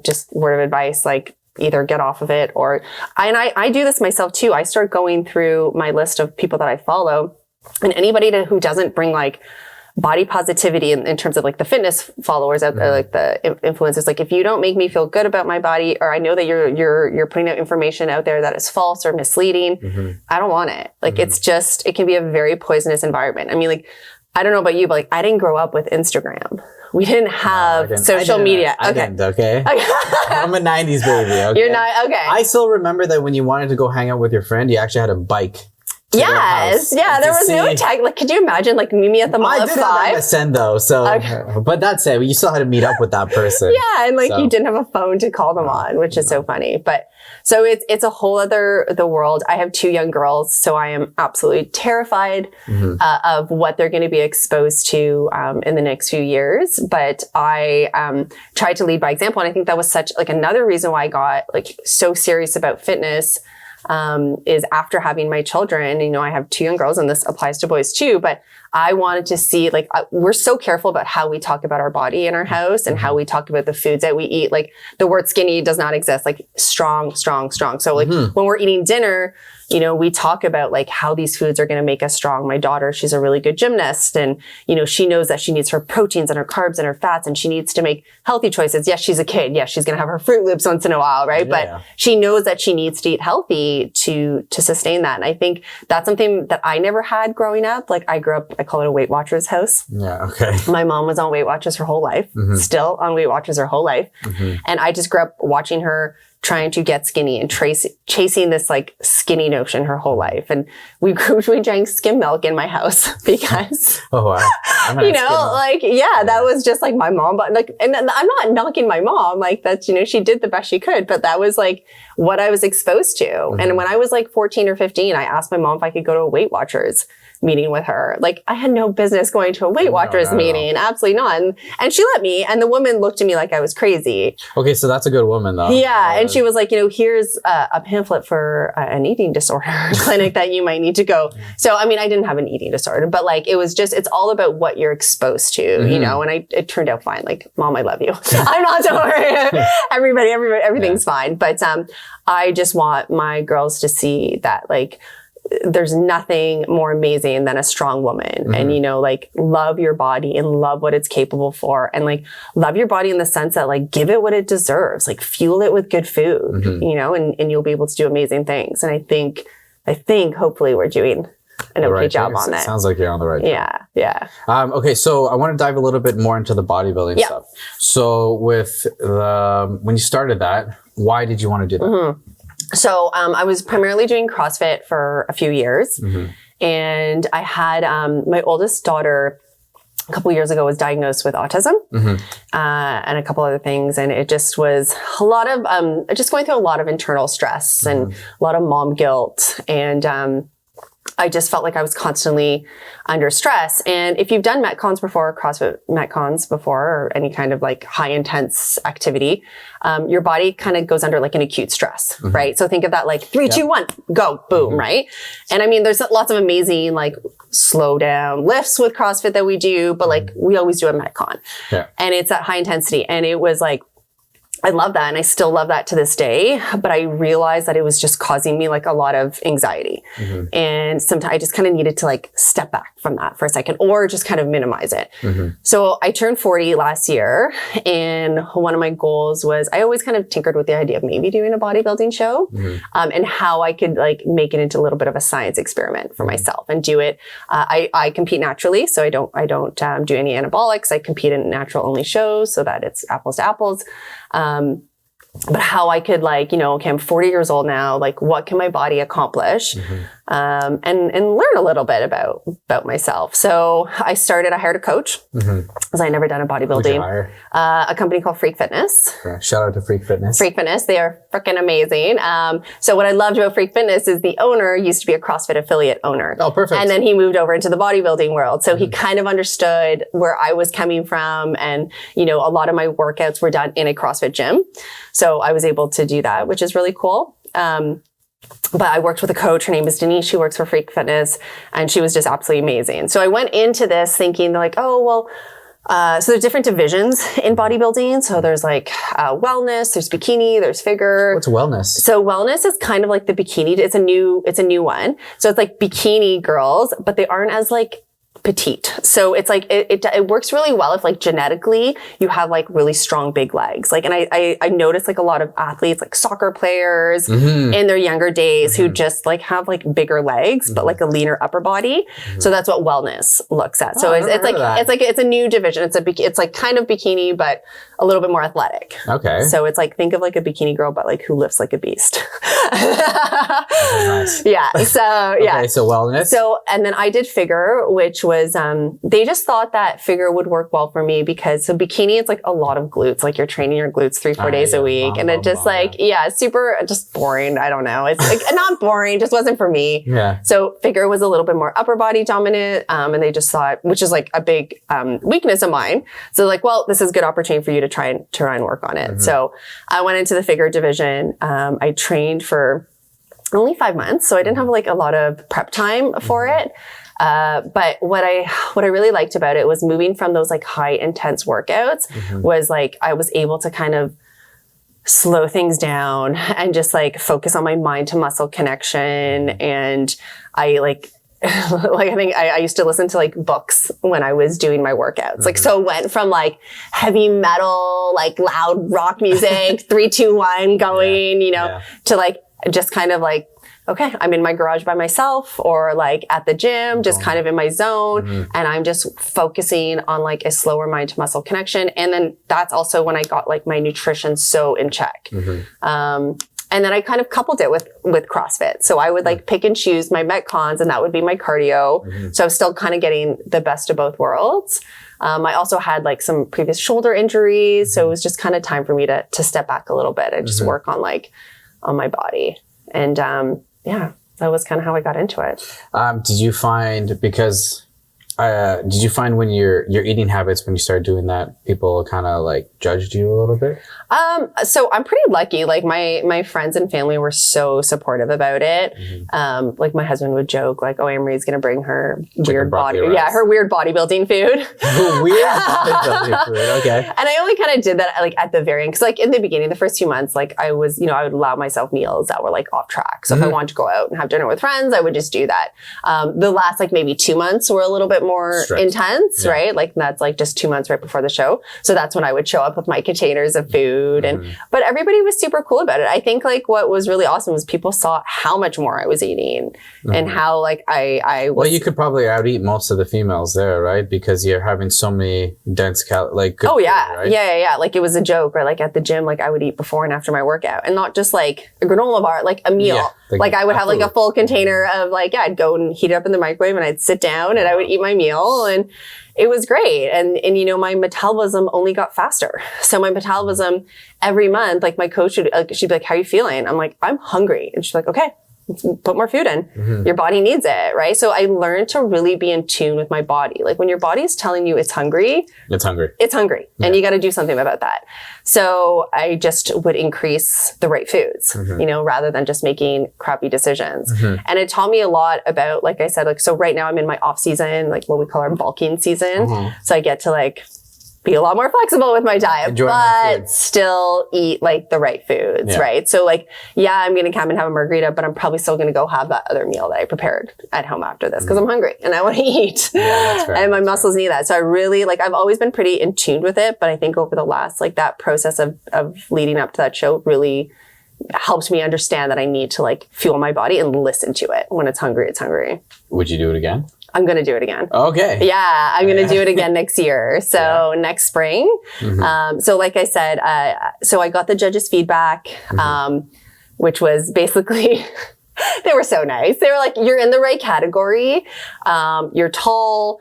Just word of advice, like either get off of it I do this myself too. I start going through my list of people that I follow, and anybody who doesn't bring like body positivity in terms of like the fitness followers out there, like the influencers, like if you don't make me feel good about my body, or I know that you're putting out information out there that is false or misleading, I don't want it. Like it's just, it can be a very poisonous environment. I mean, like, I don't know about you, but like I didn't grow up with Instagram. We didn't have social media. I didn't, okay? I'm a 90s baby, okay? You're not, okay. I still remember that when you wanted to go hang out with your friend, you actually had a bike. Yes, there was no tag. Like, could you imagine, like, meet me at the mall at 5? I did have MSN though, so. But that said, you still had to meet up with that person. Yeah, and like you didn't have a phone to call them on, which is so funny. But so it's a whole other the world. I have 2 young girls, so I am absolutely terrified of what they're going to be exposed to in the next few years. But I tried to lead by example, and I think that was such like another reason why I got like so serious about fitness. Is after having my children, you know, I have 2 young girls, and this applies to boys too, but I wanted to see, like, we're so careful about how we talk about our body in our house and how we talk about the foods that we eat. Like the word skinny does not exist, like strong, strong, strong. So like when we're eating dinner, you know, we talk about like how these foods are going to make us strong. My daughter, she's a really good gymnast, and, you know, she knows that she needs her proteins and her carbs and her fats, and she needs to make healthy choices. Yes, she's a kid. Yes, she's going to have her Fruit Loops once in a while, right? But she knows that she needs to eat healthy to sustain that. And I think that's something that I never had growing up. Like I grew up, I call it a Weight Watchers house. Yeah. Okay. My mom was on Weight Watchers her whole life, still on Weight Watchers her whole life. And I just grew up watching her trying to get skinny and chasing this like skinny notion her whole life. And we drank skim milk in my house because, Oh, wow. you know, like, that was just like my mom, but like, and I'm not knocking my mom, like that's, you know, she did the best she could, but that was like what I was exposed to. Mm-hmm. And when I was like 14 or 15, I asked my mom if I could go to a Weight Watchers meeting with her. Like I had no business going to a Weight Watchers meeting. Absolutely not. And she let me, and the woman looked at me like I was crazy. Okay. So that's a good woman though. Yeah. And she was like, you know, here's a pamphlet for an eating disorder clinic that you might need to go. So, I mean, I didn't have an eating disorder, but like, it was just, it's all about what you're exposed to, you know, and it turned out fine. Like, Mom, I love you. I'm not, don't worry. Everybody, everything's fine. But, I just want my girls to see that like, there's nothing more amazing than a strong woman. And, you know, like love your body and love what it's capable for. And like love your body in the sense that like give it what it deserves, like fuel it with good food, you know, and you'll be able to do amazing things. And I think hopefully we're doing an okay job on that. Sounds like you're on the right track. Yeah. Okay. So I want to dive a little bit more into the bodybuilding stuff. So with when you started that, why did you want to do that? So I was primarily doing CrossFit for a few years, and I had my oldest daughter a couple of years ago was diagnosed with autism and a couple other things, and it just was a lot of just going through a lot of internal stress and a lot of mom guilt, and I just felt like I was constantly under stress. And if you've done Metcons before, CrossFit Metcons before, or any kind of like high intense activity, your body kind of goes under like an acute stress, right? So think of that like 3, 2, 1, go, boom, right? And I mean, there's lots of amazing like slow down lifts with CrossFit that we do, but like we always do a Metcon. And it's at high intensity. And it was like, I love that. And I still love that to this day. But I realized that it was just causing me like a lot of anxiety. And sometimes I just kind of needed to like step back from that for a second or just kind of minimize it. So I turned 40 last year. And one of my goals was I always kind of tinkered with the idea of maybe doing a bodybuilding show and how I could like make it into a little bit of a science experiment for myself and do it. I compete naturally. So I don't do any anabolics. I compete in natural only shows so that it's apples to apples. But how I could like, you know, okay, I'm 40 years old now, like what can my body accomplish? And learn a little bit about myself. So I hired a coach because I never done a bodybuilding, a company called Freak Fitness. Shout out to Freak Fitness. Freak Fitness. They are freaking amazing. So what I loved about Freak Fitness is the owner used to be a CrossFit affiliate owner. Oh, perfect. And then he moved over into the bodybuilding world. So he kind of understood where I was coming from. And, you know, a lot of my workouts were done in a CrossFit gym. So I was able to do that, which is really cool. But I worked with a coach. Her name is Denise. She works for Freak Fitness, and she was just absolutely amazing. So I went into this thinking they're like, oh, well, so there's different divisions in bodybuilding. So there's like wellness, there's bikini, there's figure. What's wellness? So wellness is kind of like the bikini. It's a new one. So it's like bikini girls, but they aren't as like petite. So it's like, it works really well if like genetically you have like really strong big legs. Like, and I noticed like a lot of athletes, like soccer players in their younger days who just like have like bigger legs, but like a leaner upper body. So that's what wellness looks at. So it's a new division. It's like kind of bikini, but a little bit more athletic. Okay. So it's like, think of like a bikini girl, but like who lifts like a beast. Nice. Yeah. So yeah. Okay, so wellness. So, and then I did figure, which was, they just thought that figure would work well for me because so bikini, it's like a lot of glutes, like you're training your glutes 3-4 days a week. And it just super just boring. I don't know. It's like not boring, just wasn't for me. Yeah. So figure was a little bit more upper body dominant. And they just thought, which is like a big, weakness of mine. So like, well, this is a good opportunity for you to try and work on it. So I went into the figure division. I trained for only 5 months. So I didn't have like a lot of prep time for it. But what I really liked about it was moving from those like high intense workouts was like, I was able to kind of slow things down and just like focus on my mind to muscle connection. And I like I think I used to listen to like books when I was doing my workouts. Like, so it went from like heavy metal, like loud rock music, 3, 2, 1 going, to like just kind of like okay, I'm in my garage by myself or like at the gym, just kind of in my zone. And I'm just focusing on like a slower mind to muscle connection. And then that's also when I got like my nutrition so in check. And then I kind of coupled it with CrossFit. So I would like pick and choose my Metcons and that would be my cardio. So I was still kind of getting the best of both worlds. I also had like some previous shoulder injuries. So it was just kind of time for me to step back a little bit and just work on like, on my body. And, yeah, that was kind of how I got into it. Did you find when your eating habits, when you started doing that, people kind of like judged you a little bit? So I'm pretty lucky. Like my friends and family were so supportive about it. Like my husband would joke like, oh, Anne-Marie's going to bring her weird her weird bodybuilding food. Weird bodybuilding food. Okay. And I only kind of did that like at the very end. Cause like in the beginning, the first few months, like I was, I would allow myself meals that were like off track. So if I wanted to go out and have dinner with friends, I would just do that. The last like maybe 2 months were a little bit more intense, right? Like that's like just 2 months right before the show. So that's when I would show up with my containers of food but everybody was super cool about it. I think like what was really awesome was people saw how much more I was eating and how like I was. Well, you could probably out eat most of the females there, right? Because you're having so many dense like good food, right? Yeah. Like it was a joke, or like at the gym, like I would eat before and after my workout, and not just like a granola bar, like a meal. Yeah, like I would have like a full container of like, I'd go and heat it up in the microwave and I'd sit down and I would eat my meal, and it was great. And my metabolism only got faster. So my metabolism every month, like my coach she'd be like, how are you feeling? I'm like, I'm hungry. And she's like, okay, let's put more food in. Your body needs it, right? So I learned to really be in tune with my body. Like when your body is telling you it's hungry. It's hungry. Yeah. And you got to do something about that. So I just would increase the right foods, rather than just making crappy decisions. And it taught me a lot about, like I said, like, so right now I'm in my off season, like what we call our bulking season. So I get to like be a lot more flexible with my diet, but still eat like the right foods, right? So like, yeah, I'm going to come and have a margarita, but I'm probably still going to go have that other meal that I prepared at home after this because I'm hungry and I want to eat. That's fair. And my muscles need that. So I really like, I've always been pretty in tune with it, but I think over the last, like that process of leading up to that show really helped me understand that I need to like fuel my body and listen to it. When it's hungry, it's hungry. Would you do it again? I'm going to do it again. Okay. Yeah, I'm going to do it again next year. So next spring. So like I said, so I got the judges' feedback, which was basically, they were so nice. They were like, you're in the right category. You're tall.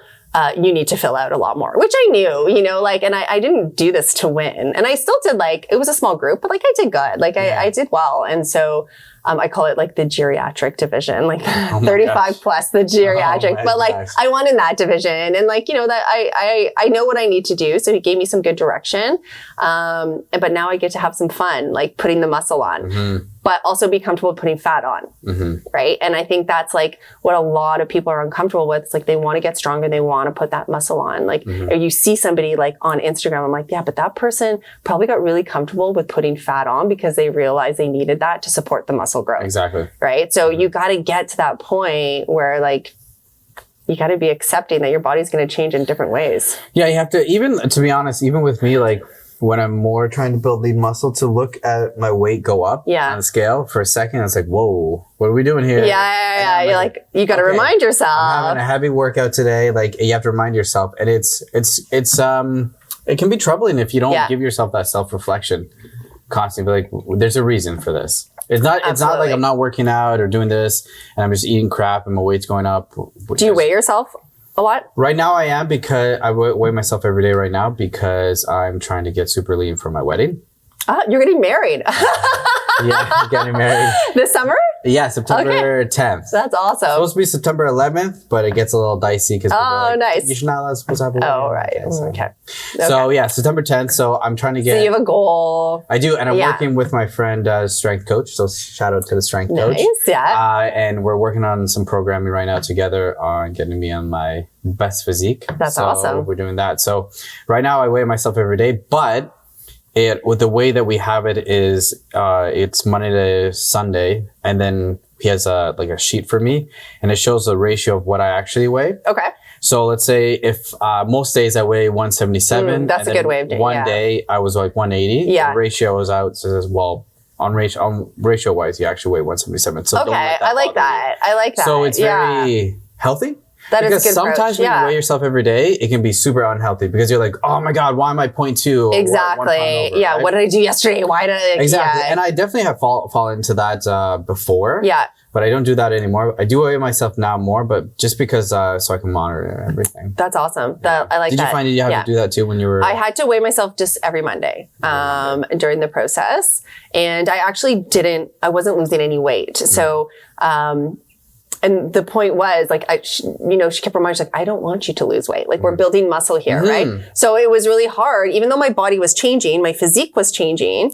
You need to fill out a lot more, which I knew, and I didn't do this to win. And I still did it was a small group, but I did good. I did well. And so, I call it like the geriatric division, like 35 plus the geriatric, but I won in that division. And that I know what I need to do. So he gave me some good direction. But now I get to have some fun, like putting the muscle on, but also be comfortable putting fat on. Right. And I think that's like what a lot of people are uncomfortable with. It's like they want to get stronger. They want to put that muscle on. Like or you see somebody like on Instagram, I'm like, yeah, but that person probably got really comfortable with putting fat on because they realized they needed that to support the muscle growth. Exactly. Right. So you got to get to that point where like, you got to be accepting that your body's going to change in different ways. Yeah. You have to, even to be honest, even with me, like when I'm more trying to build lean muscle, to look at my weight go up on the scale for a second, it's like, whoa, what are we doing here? Yeah. You're like, you got to remind yourself. I'm having a heavy workout today. Like you have to remind yourself, and it can be troubling if you don't give yourself that self-reflection constantly. Like there's a reason for this. It's not like I'm not working out or doing this and I'm just eating crap and my weight's going up. Do you weigh yourself a lot? Right now I am, because I weigh myself every day right now because I'm trying to get super lean for my wedding. You're getting married. Yeah, I'm getting married. This summer? Yeah, September 10th. That's awesome. It's supposed to be September 11th, but it gets a little dicey because nice. You're not supposed to have a wedding. Oh, right. Okay. So yeah, September 10th. So I'm trying to get... So you have a goal. I do, and I'm working with my friend, strength coach. So shout out to the strength coach. Yeah. And we're working on some programming right now together on getting me on my best physique. That's awesome. We're doing that. So right now I weigh myself every day, but with the way that we have it is, it's Monday to Sunday, and then he has a sheet for me, and it shows the ratio of what I actually weigh. Okay. So let's say if most days I weigh 177. That's a good way of doing it. One day I was like 180. Yeah. The ratio is out, says, well, on ratio wise, you actually weigh 177. So Okay, don't let that I like bother that. I like that. So it's very healthy. That is because a good sometimes approach. when you weigh yourself every day, it can be super unhealthy because you're like, oh my God, why am I 0.2? Or Exactly. 1 pound over, Yeah. right? What did I do yesterday? Why did I? Exactly. Yeah. And I definitely have fallen into that before. Yeah. But I don't do that anymore. I do weigh myself now more, but just because so I can monitor everything. That's awesome. I like that. Did you find that you had to do that too when you were? I had to weigh myself just every Monday during the process. And I actually I wasn't losing any weight. So, and the point was like, she kept reminding, like, I don't want you to lose weight. Like we're building muscle here, right? So it was really hard, even though my body was changing, my physique was changing.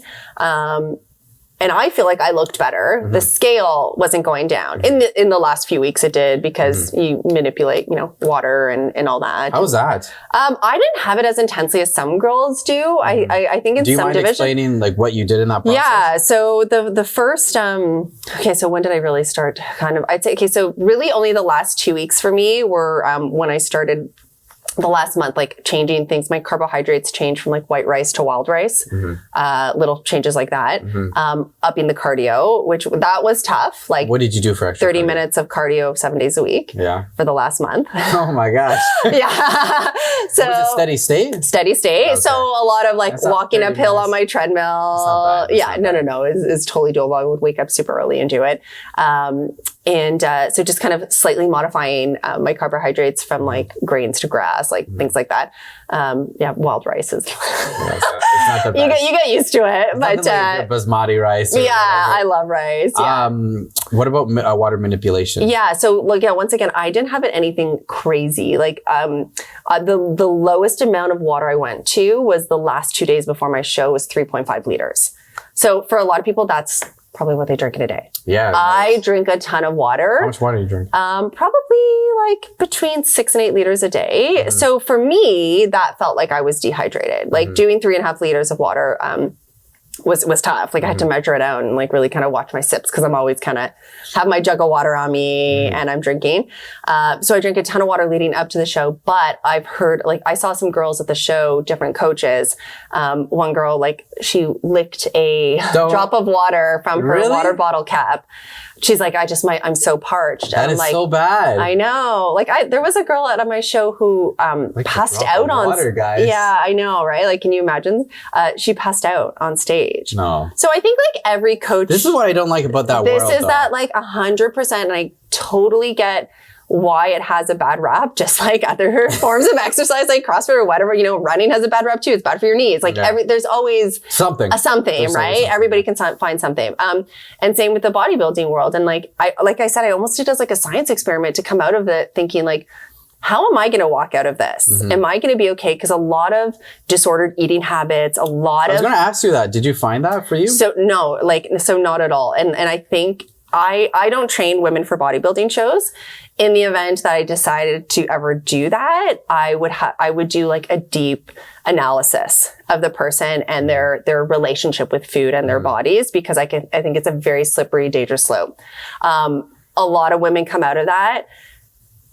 And I feel like I looked better. The scale wasn't going down. In the last few weeks it did because you manipulate, water and all that. How was that? I didn't have it as intensely as some girls do. I think in Do you some mind divisions. explaining like what you did in that process? Yeah. So the first, okay, so when did I really start I'd say, okay, so really only the last 2 weeks for me were when I started the last month, like changing things. My carbohydrates changed from like white rice to wild rice, little changes like that. Upping the cardio, which that was tough. Like what did you do for extra 30 cardio? minutes of cardio 7 days a week for the last month. Oh my gosh. Yeah. So was it steady state? Steady state. Okay. So a lot of like walking uphill on my treadmill. Yeah. No. It's totally doable. I would wake up super early and do it. So just kind of slightly modifying my carbohydrates from like grains to grass, like things like that. Wild rice is It's not the best. you get used to it, but like basmati rice. Yeah, I love rice. Yeah. What about water manipulation? Yeah. So once again, I didn't have anything crazy. Like the lowest amount of water I went to was the last 2 days before my show was 3.5 liters. So for a lot of people, that's probably what they drink in a day. Yeah. I drink a ton of water. How much water do you drink? Probably like between 6 and 8 liters a day. So for me, that felt like I was dehydrated. Like doing 3.5 liters of water, was tough. Like I had to measure it out and like really kind of watch my sips because I'm always kind of have my jug of water on me and I'm drinking. So I drink a ton of water leading up to the show, but I've heard, like I saw some girls at the show, different coaches. One girl, like she licked a drop of water from her water bottle cap. She's like, I'm so parched. That is like, so bad. I know. Like there was a girl at my show who passed out on water, guys. Yeah, I know, right? Like, can you imagine? She passed out on stage. No. So I think like every coach. This is what I don't like about that this world. This is that like 100%, and I totally get why it has a bad rap, just like other forms of exercise, like CrossFit or whatever. Running has a bad rap too. It's bad for your knees. Like there's always something, right? Something. Everybody can find something. And same with the bodybuilding world. And like I said, I almost did as like a science experiment to come out of it thinking like, how am I going to walk out of this? Am I going to be okay? Because a lot of disordered eating habits, I was going to ask you that. Did you find that for you? So no, so not at all. And I think I don't train women for bodybuilding shows. In the event that I decided to ever do that, I would do like a deep analysis of the person and their relationship with food and their bodies, because I think it's a very slippery, dangerous slope. A lot of women come out of that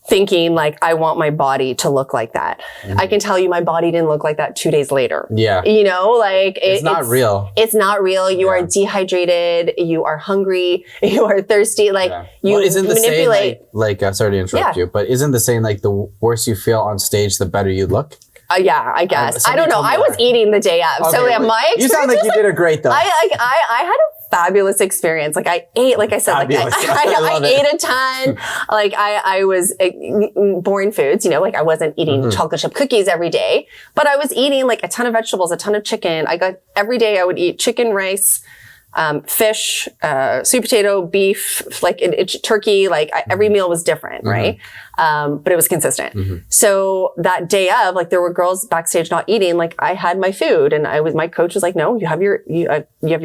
thinking like, I want my body to look like that. I can tell you my body didn't look like that 2 days later. Yeah. Like it's not real. It's not real. You are dehydrated. You are hungry. You are thirsty. Like you manipulate. Sorry to interrupt you, but isn't the saying like the worse you feel on stage, the better you look? Yeah, I guess. I don't know. I was eating the day of. Okay, so my experience. You sound like you did a great though. I had a fabulous experience. Like I ate, like I said, fabulous. I ate a ton. Like I was boring foods, like I wasn't eating chocolate chip cookies every day, but I was eating like a ton of vegetables, a ton of chicken. Every day I would eat chicken, rice, fish, sweet potato, beef, like turkey, like every meal was different, right? But it was consistent. So that day of, like there were girls backstage not eating, like I had my food and my coach was like, no, you have your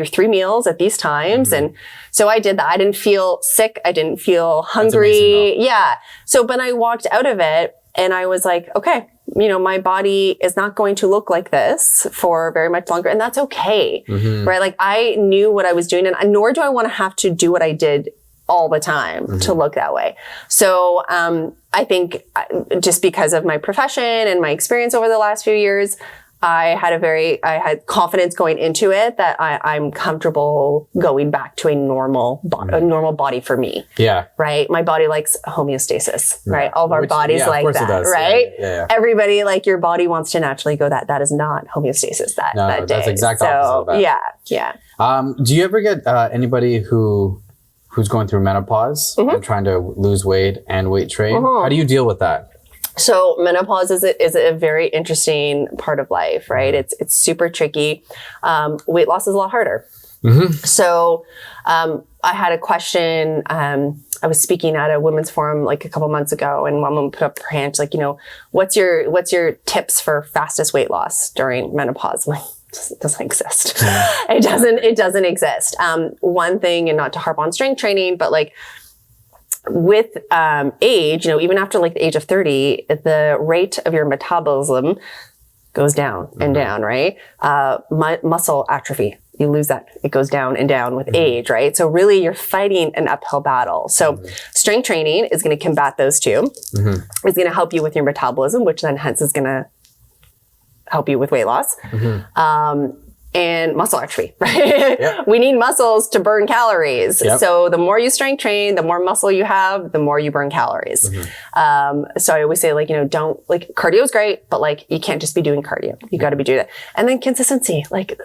3 meals at these times. And so I did that. I didn't feel sick. I didn't feel hungry. Yeah. So when I walked out of it and I was like, okay, my body is not going to look like this for very much longer. And that's okay. Right? Like I knew what I was doing and nor do I want to have to do what I did all the time to look that way. So, I think just because of my profession and my experience over the last few years, I had confidence going into it that I'm comfortable going back to a normal body for me. Yeah. Right. My body likes homeostasis, right? All of our bodies like that, right? Yeah. Everybody, like, your body wants to naturally go that is not homeostasis that day. That's exactly opposite of that. Yeah. Do you ever get anybody who's going through menopause and trying to lose weight and weight train? How do you deal with that? So menopause is a very interesting part of life, right? It's super tricky. Weight loss is a lot harder. So I had a question. I was speaking at a women's forum like a couple months ago, and one woman put up her hand, like, what's your tips for fastest weight loss during menopause? I'm like, it doesn't exist. It doesn't exist. One thing, and not to harp on strength training, but like, with age, even after like the age of 30, the rate of your metabolism goes down and down, right? Muscle atrophy, you lose that. It goes down and down with age, right? So really you're fighting an uphill battle. So strength training is going to combat those two. It's going to help you with your metabolism, which then hence is going to help you with weight loss. And muscle atrophy, right? Yep. We need muscles to burn calories. Yep. So the more you strength train, the more muscle you have, the more you burn calories. So I always say, like, don't, like, cardio is great, but like, you can't just be doing cardio. You got to be doing it. And then consistency, like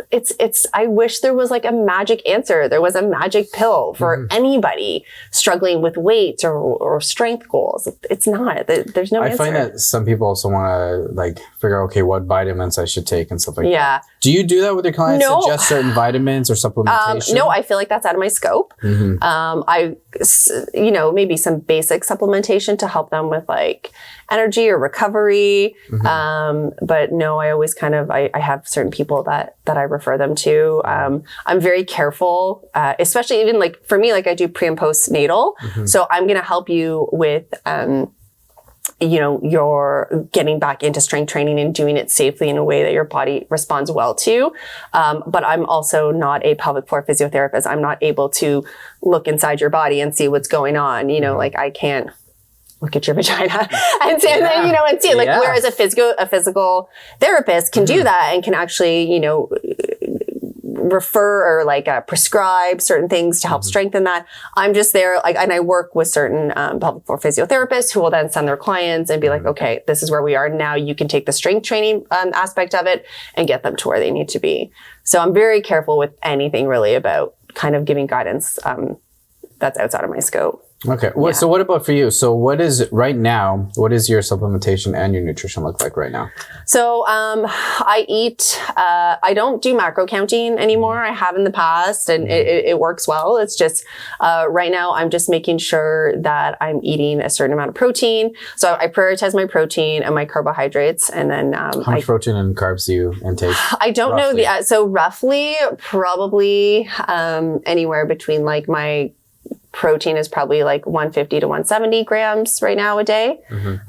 I wish there was like a magic answer. There was a magic pill for anybody struggling with weight or strength goals. It's not, there's no answer. I find that some people also want to like figure out, okay, what vitamins I should take and stuff like that. Do you do that with your clients? No. Suggest certain vitamins or supplementation? No, I feel like that's out of my scope. Maybe some basic supplementation to help them with like energy or recovery. But no, I always I have certain people that I refer them to. I'm very careful, especially even like for me, like I do pre and post natal. So I'm going to help you with, you're getting back into strength training and doing it safely in a way that your body responds well to. But I'm also not a pelvic floor physiotherapist. I'm not able to look inside your body and see what's going on. Like I can't look at your vagina and see, and see like, whereas a physical therapist can do that and can actually, refer or like prescribe certain things to help strengthen that. I'm just there, like, and I work with certain pelvic floor physiotherapists who will then send their clients and be like, okay, this is where we are now. You can take the strength training aspect of it and get them to where they need to be. So I'm very careful with anything really about kind of giving guidance that's outside of my scope. Okay. So what about for you? So what is your supplementation and your nutrition look like right now? So I don't do macro counting anymore. I have in the past and it works well. It's just right now I'm just making sure that I'm eating a certain amount of protein. So I prioritize my protein and my carbohydrates. And then how much protein and carbs do you intake? I don't know. So roughly probably anywhere between like my protein is probably like 150 to 170 grams right now a day.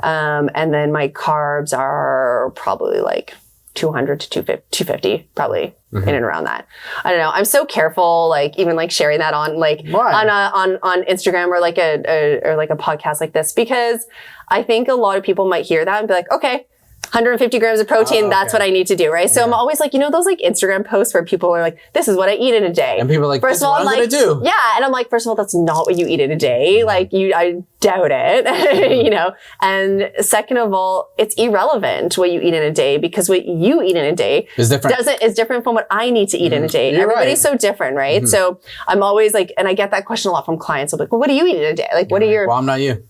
And then my carbs are probably like 200 to 250 probably in and around that. I don't know. I'm so careful, like even like sharing that on like on Instagram or like a podcast like this, because I think a lot of people might hear that and be like, okay, 150 grams of protein, that's what I need to do, right? So I'm always like, those like Instagram posts where people are like, this is what I eat in a day. And people are like, first of all, I'm going to do. Yeah. And I'm like, first of all, that's not what you eat in a day. Like I doubt it, And second of all, it's irrelevant what you eat in a day, because what you eat in a day is different from what I need to eat in a day. Everybody's so different, right? So I'm always like, and I get that question a lot from clients. I'm like, well, what do you eat in a day? Like, what are your... Well, I'm not you.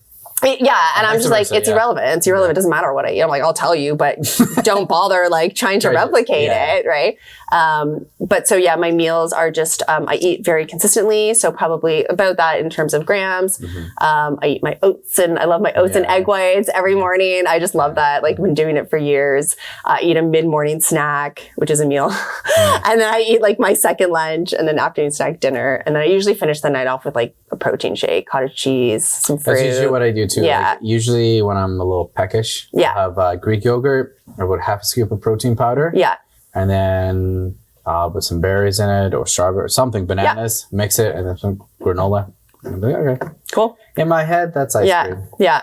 Yeah. And I'm just like, it's irrelevant. It's irrelevant. It doesn't matter what I eat. I'm like, I'll tell you, but don't bother like trying to replicate it. Right. But so yeah, my meals are just, I eat very consistently. So probably about that in terms of grams. I eat my oats and I love my oats and egg whites every morning. I just love that. Like been doing it for years. I eat a mid-morning snack, which is a meal. And then I eat like my second lunch and then afternoon snack dinner. And then I usually finish the night off with like a protein shake, cottage cheese, some fruit. That's usually what I do too. Yeah. Like, usually when I'm a little peckish, I have Greek yogurt, about half a scoop of protein powder. Yeah. And then put some berries in it or strawberry or something, bananas, mix it, and then some granola. And I'm like, okay. Cool. In my head, that's ice cream. Yeah.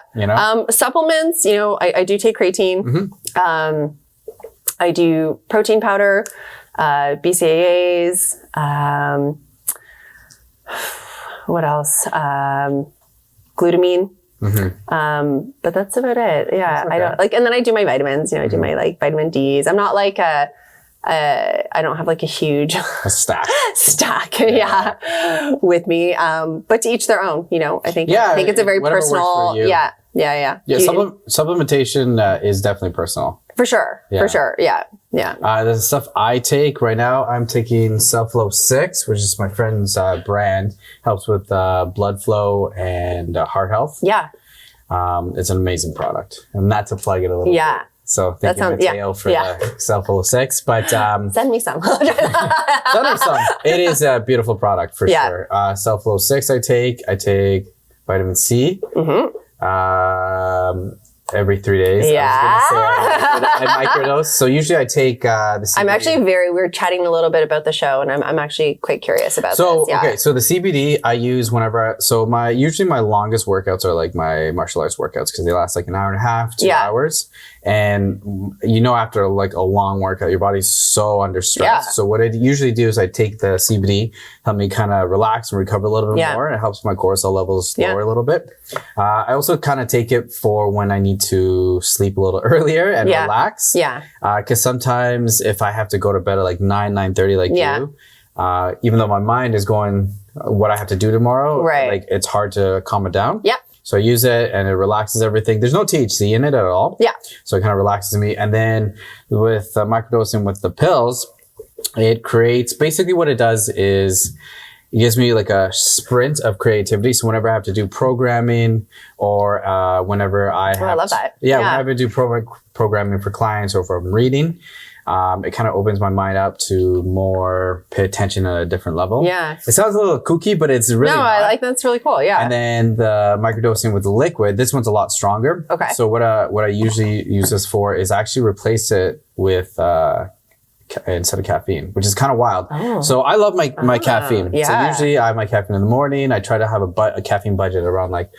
Supplements, I do take creatine. I do protein powder, BCAAs, what else? Glutamine. But that's about it. Yeah. Okay. I don't like, and then I do my vitamins, I do my like vitamin D's. I'm not like I don't have like a huge stack with me. But to each their own, I think it's a very personal. Yeah. Supplementation is definitely personal. For sure. Yeah. The stuff I take right now, I'm taking Self-Flow 6, which is my friend's brand. Helps with blood flow and heart health. Yeah. It's an amazing product. And not to plug it a little bit. So thank you, Mateo, for the Self-Flow 6. But send me some. Send her some. It is a beautiful product for sure. Self-Flow 6 I take vitamin C. Every 3 days. I microdose. So usually I take the CBD. I'm actually we're chatting a little bit about the show, and I'm actually quite curious about this. Okay, so the CBD I use whenever usually my longest workouts are like my martial arts workouts because they last like an hour and a half, 2 hours. And after like a long workout, your body's so under stress. Yeah. So what I usually do is I take the CBD, help me kind of relax and recover a little bit more. It helps my cortisol levels lower a little bit. I also kind of take it for when I need to sleep a little earlier and relax. Yeah. Because sometimes if I have to go to bed at like 9:30 like you, even though my mind is going what I have to do tomorrow, like it's hard to calm it down. Yeah. So I use it and it relaxes everything. There's no THC in it at all. Yeah. So it kind of relaxes me. And then with microdosing with the pills, it creates, basically what it does is it gives me like a sprint of creativity. So whenever I have to do programming or whenever I love that. Whenever I do programming for clients or for reading, it kind of opens my mind up to more pay attention at a different level. Yeah. It sounds a little kooky, but it's really that's really cool. Yeah. And then the microdosing with the liquid, this one's a lot stronger. Okay. So what I usually use this for is actually replace it with instead of caffeine, which is kind of wild. Oh. So I love my caffeine. Yeah. So usually I have my caffeine in the morning. I try to have a caffeine budget around like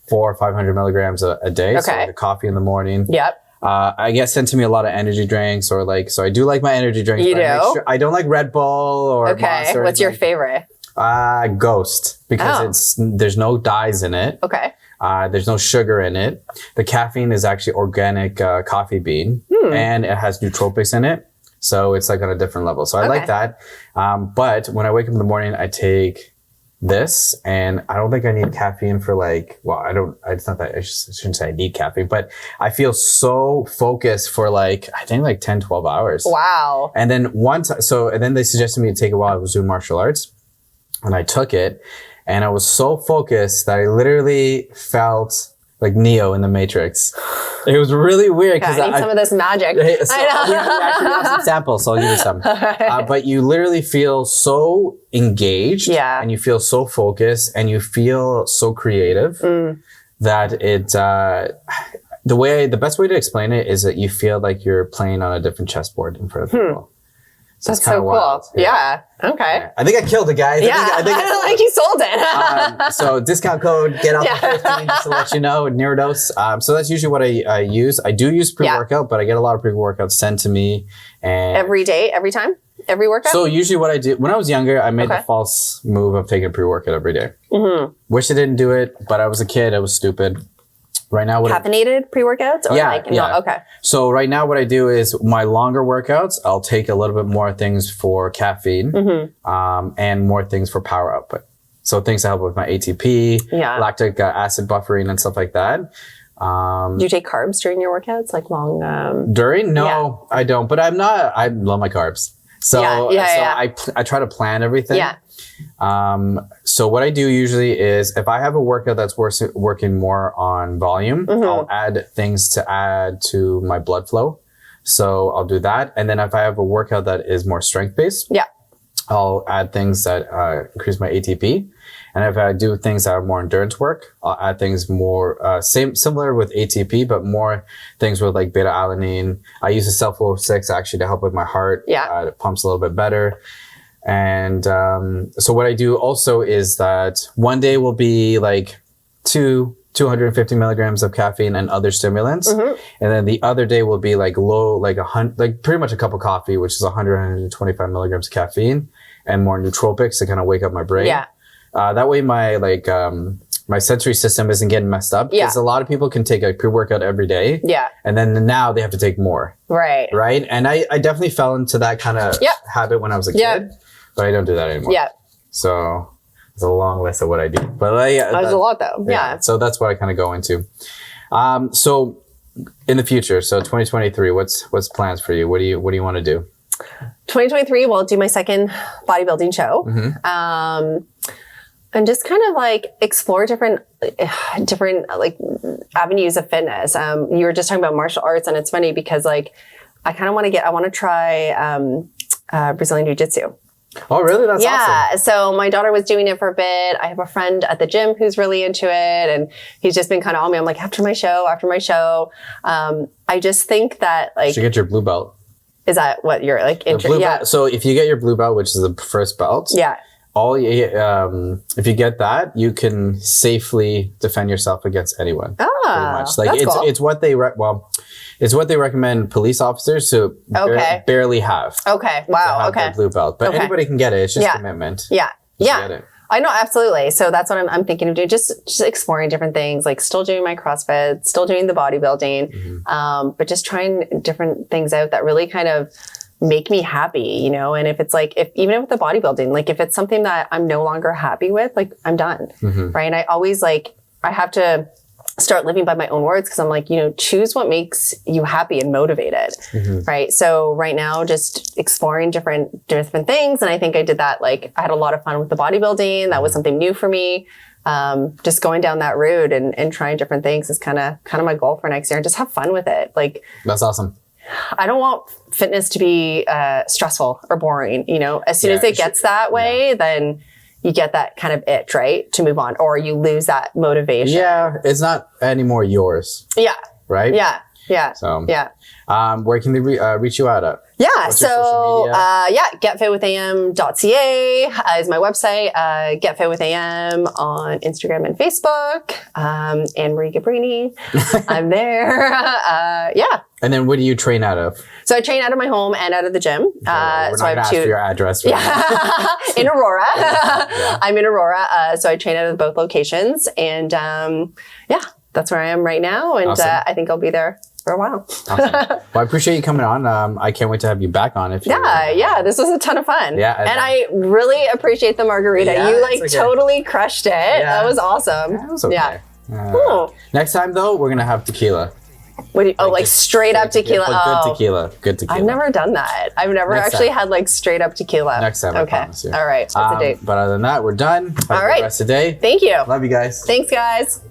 400 or 500 milligrams a day. Okay. So like a coffee in the morning. Yep. I get sent to me a lot of energy drinks so I do like my energy drinks. You do? I don't like Red Bull or Monster. What's your favorite? Ghost, because there's no dyes in it. Okay. There's no sugar in it. The caffeine is actually organic coffee bean and it has nootropics in it. So it's like on a different level. So I like that. But when I wake up in the morning, I take this, and I don't think I need caffeine for it's not that I shouldn't say I need caffeine, but I feel so focused for I think 10, 12 hours. Wow. And then and then they suggested me to take it while I was doing martial arts, and I took it, and I was so focused that I literally felt like Neo in the Matrix. It was really weird because I need some of this magic. I know. We actually have some samples, so I'll give you some. But you literally feel so engaged, and you feel so focused, and you feel so creative that it. The best way to explain it is that you feel like you're playing on a different chessboard in front of people. So that's so cool. Wild. Yeah. Okay. I think I killed a guy. I think you sold it. So discount code, get off 15 just to let you know, Neurodose. So that's usually what I use. I do use pre-workout, but I get a lot of pre-workouts sent to me. And every day, every time? Every workout? So usually what I do, when I was younger, I made the false move of taking a pre-workout every day. Mm-hmm. Wish I didn't do it, but I was a kid. I was stupid. Right now, caffeinated pre-workouts? Or okay. So right now what I do is my longer workouts, I'll take a little bit more things for caffeine, and more things for power output. So things that help with my ATP, lactic acid buffering and stuff like that. Do you take carbs during your workouts? Like long, during? No, I don't, but I love my carbs. So, I try to plan everything. Yeah. So what I do usually is if I have a workout that's working more on volume, I'll add things to add to my blood flow. So I'll do that. And then if I have a workout that is more strength based, I'll add things that increase my ATP. And if I do things that are more endurance work, I'll add things more similar with ATP, but more things with like beta alanine. I use the Self-Flow 6 actually to help with my heart. Yeah. It pumps a little bit better. And so what I do also is that one day will be like 2 250 milligrams of caffeine and other stimulants. And then the other day will be like low, like pretty much a cup of coffee, which is 125 milligrams of caffeine and more nootropics to kind of wake up my brain. Yeah. That way my sensory system isn't getting messed up. Because a lot of people can take a pre-workout every day. Yeah. And then now they have to take more. Right. Right. And I definitely fell into that kind of habit when I was a kid, but I don't do that anymore. Yeah. So it's a long list of what I do, but there's a lot though. Yeah. So that's what I kind of go into. So in the future, so 2023, what's plans for you? What do you want to do? 2023, we'll do my second bodybuilding show. And just kind of like explore different like avenues of fitness. You were just talking about martial arts, and it's funny because like I want to try Brazilian Jiu-Jitsu. Oh, really? That's awesome. Yeah. So my daughter was doing it for a bit. I have a friend at the gym who's really into it, and he's just been kind of on me. I'm like, after my show. I just think that like, you should get your blue belt. Is that what you're like? Yeah. So if you get your blue belt, which is the first belt. Yeah. If you get that, you can safely defend yourself against anyone. Pretty much. Like cool. It's what they it's what they recommend police officers to barely have. Okay. Wow. Their blue belt, but anybody can get it. It's just commitment. Yeah. Get it. I know, absolutely. So that's what I'm thinking of doing. Just exploring different things, like still doing my CrossFit, still doing the bodybuilding, but just trying different things out that really kind of make me happy, you know? And if it's like, even with the bodybuilding, like if it's something that I'm no longer happy with, like I'm done, right? And I always I have to start living by my own words, because I'm like, you know, choose what makes you happy and motivated, right? So right now, just exploring different things. And I think I did that. Like I had a lot of fun with the bodybuilding. That was something new for me. Just going down that route and trying different things is kind of my goal for next year, and just have fun with it. Like that's awesome. I don't want fitness to be stressful or boring. You know, as soon as it gets that way, then you get that kind of itch, right, to move on, or you lose that motivation. Yeah, it's not anymore yours. Yeah. Right? Yeah. So, where can they reach you out at? Yeah. So, getfitwitham.ca is my website. Getfitwitham on Instagram and Facebook. Anne-Marie Gabrini. I'm there. And then what do you train out of? So I train out of my home and out of the gym. We're not going to ask for your address. Right in Aurora. I'm in Aurora. So I train out of both locations. And that's where I am right now. And awesome. I think I'll be there for a while. Awesome. Well, I appreciate you coming on. I can't wait to have you back on. This was a ton of fun. Yeah. And I really apprate the margarita. You totally crushed it. Yeah. That was awesome. Yeah, it was okay. Cool. Next time though, we're going to have tequila. What do you, straight up tequila? Good tequila. Good tequila. I've never done that. I've never actually had straight up tequila. Next time, I promise you. All right. What's the date? But other than that, we're done. Have a good rest of the day. Thank you. Love you guys. Thanks, guys.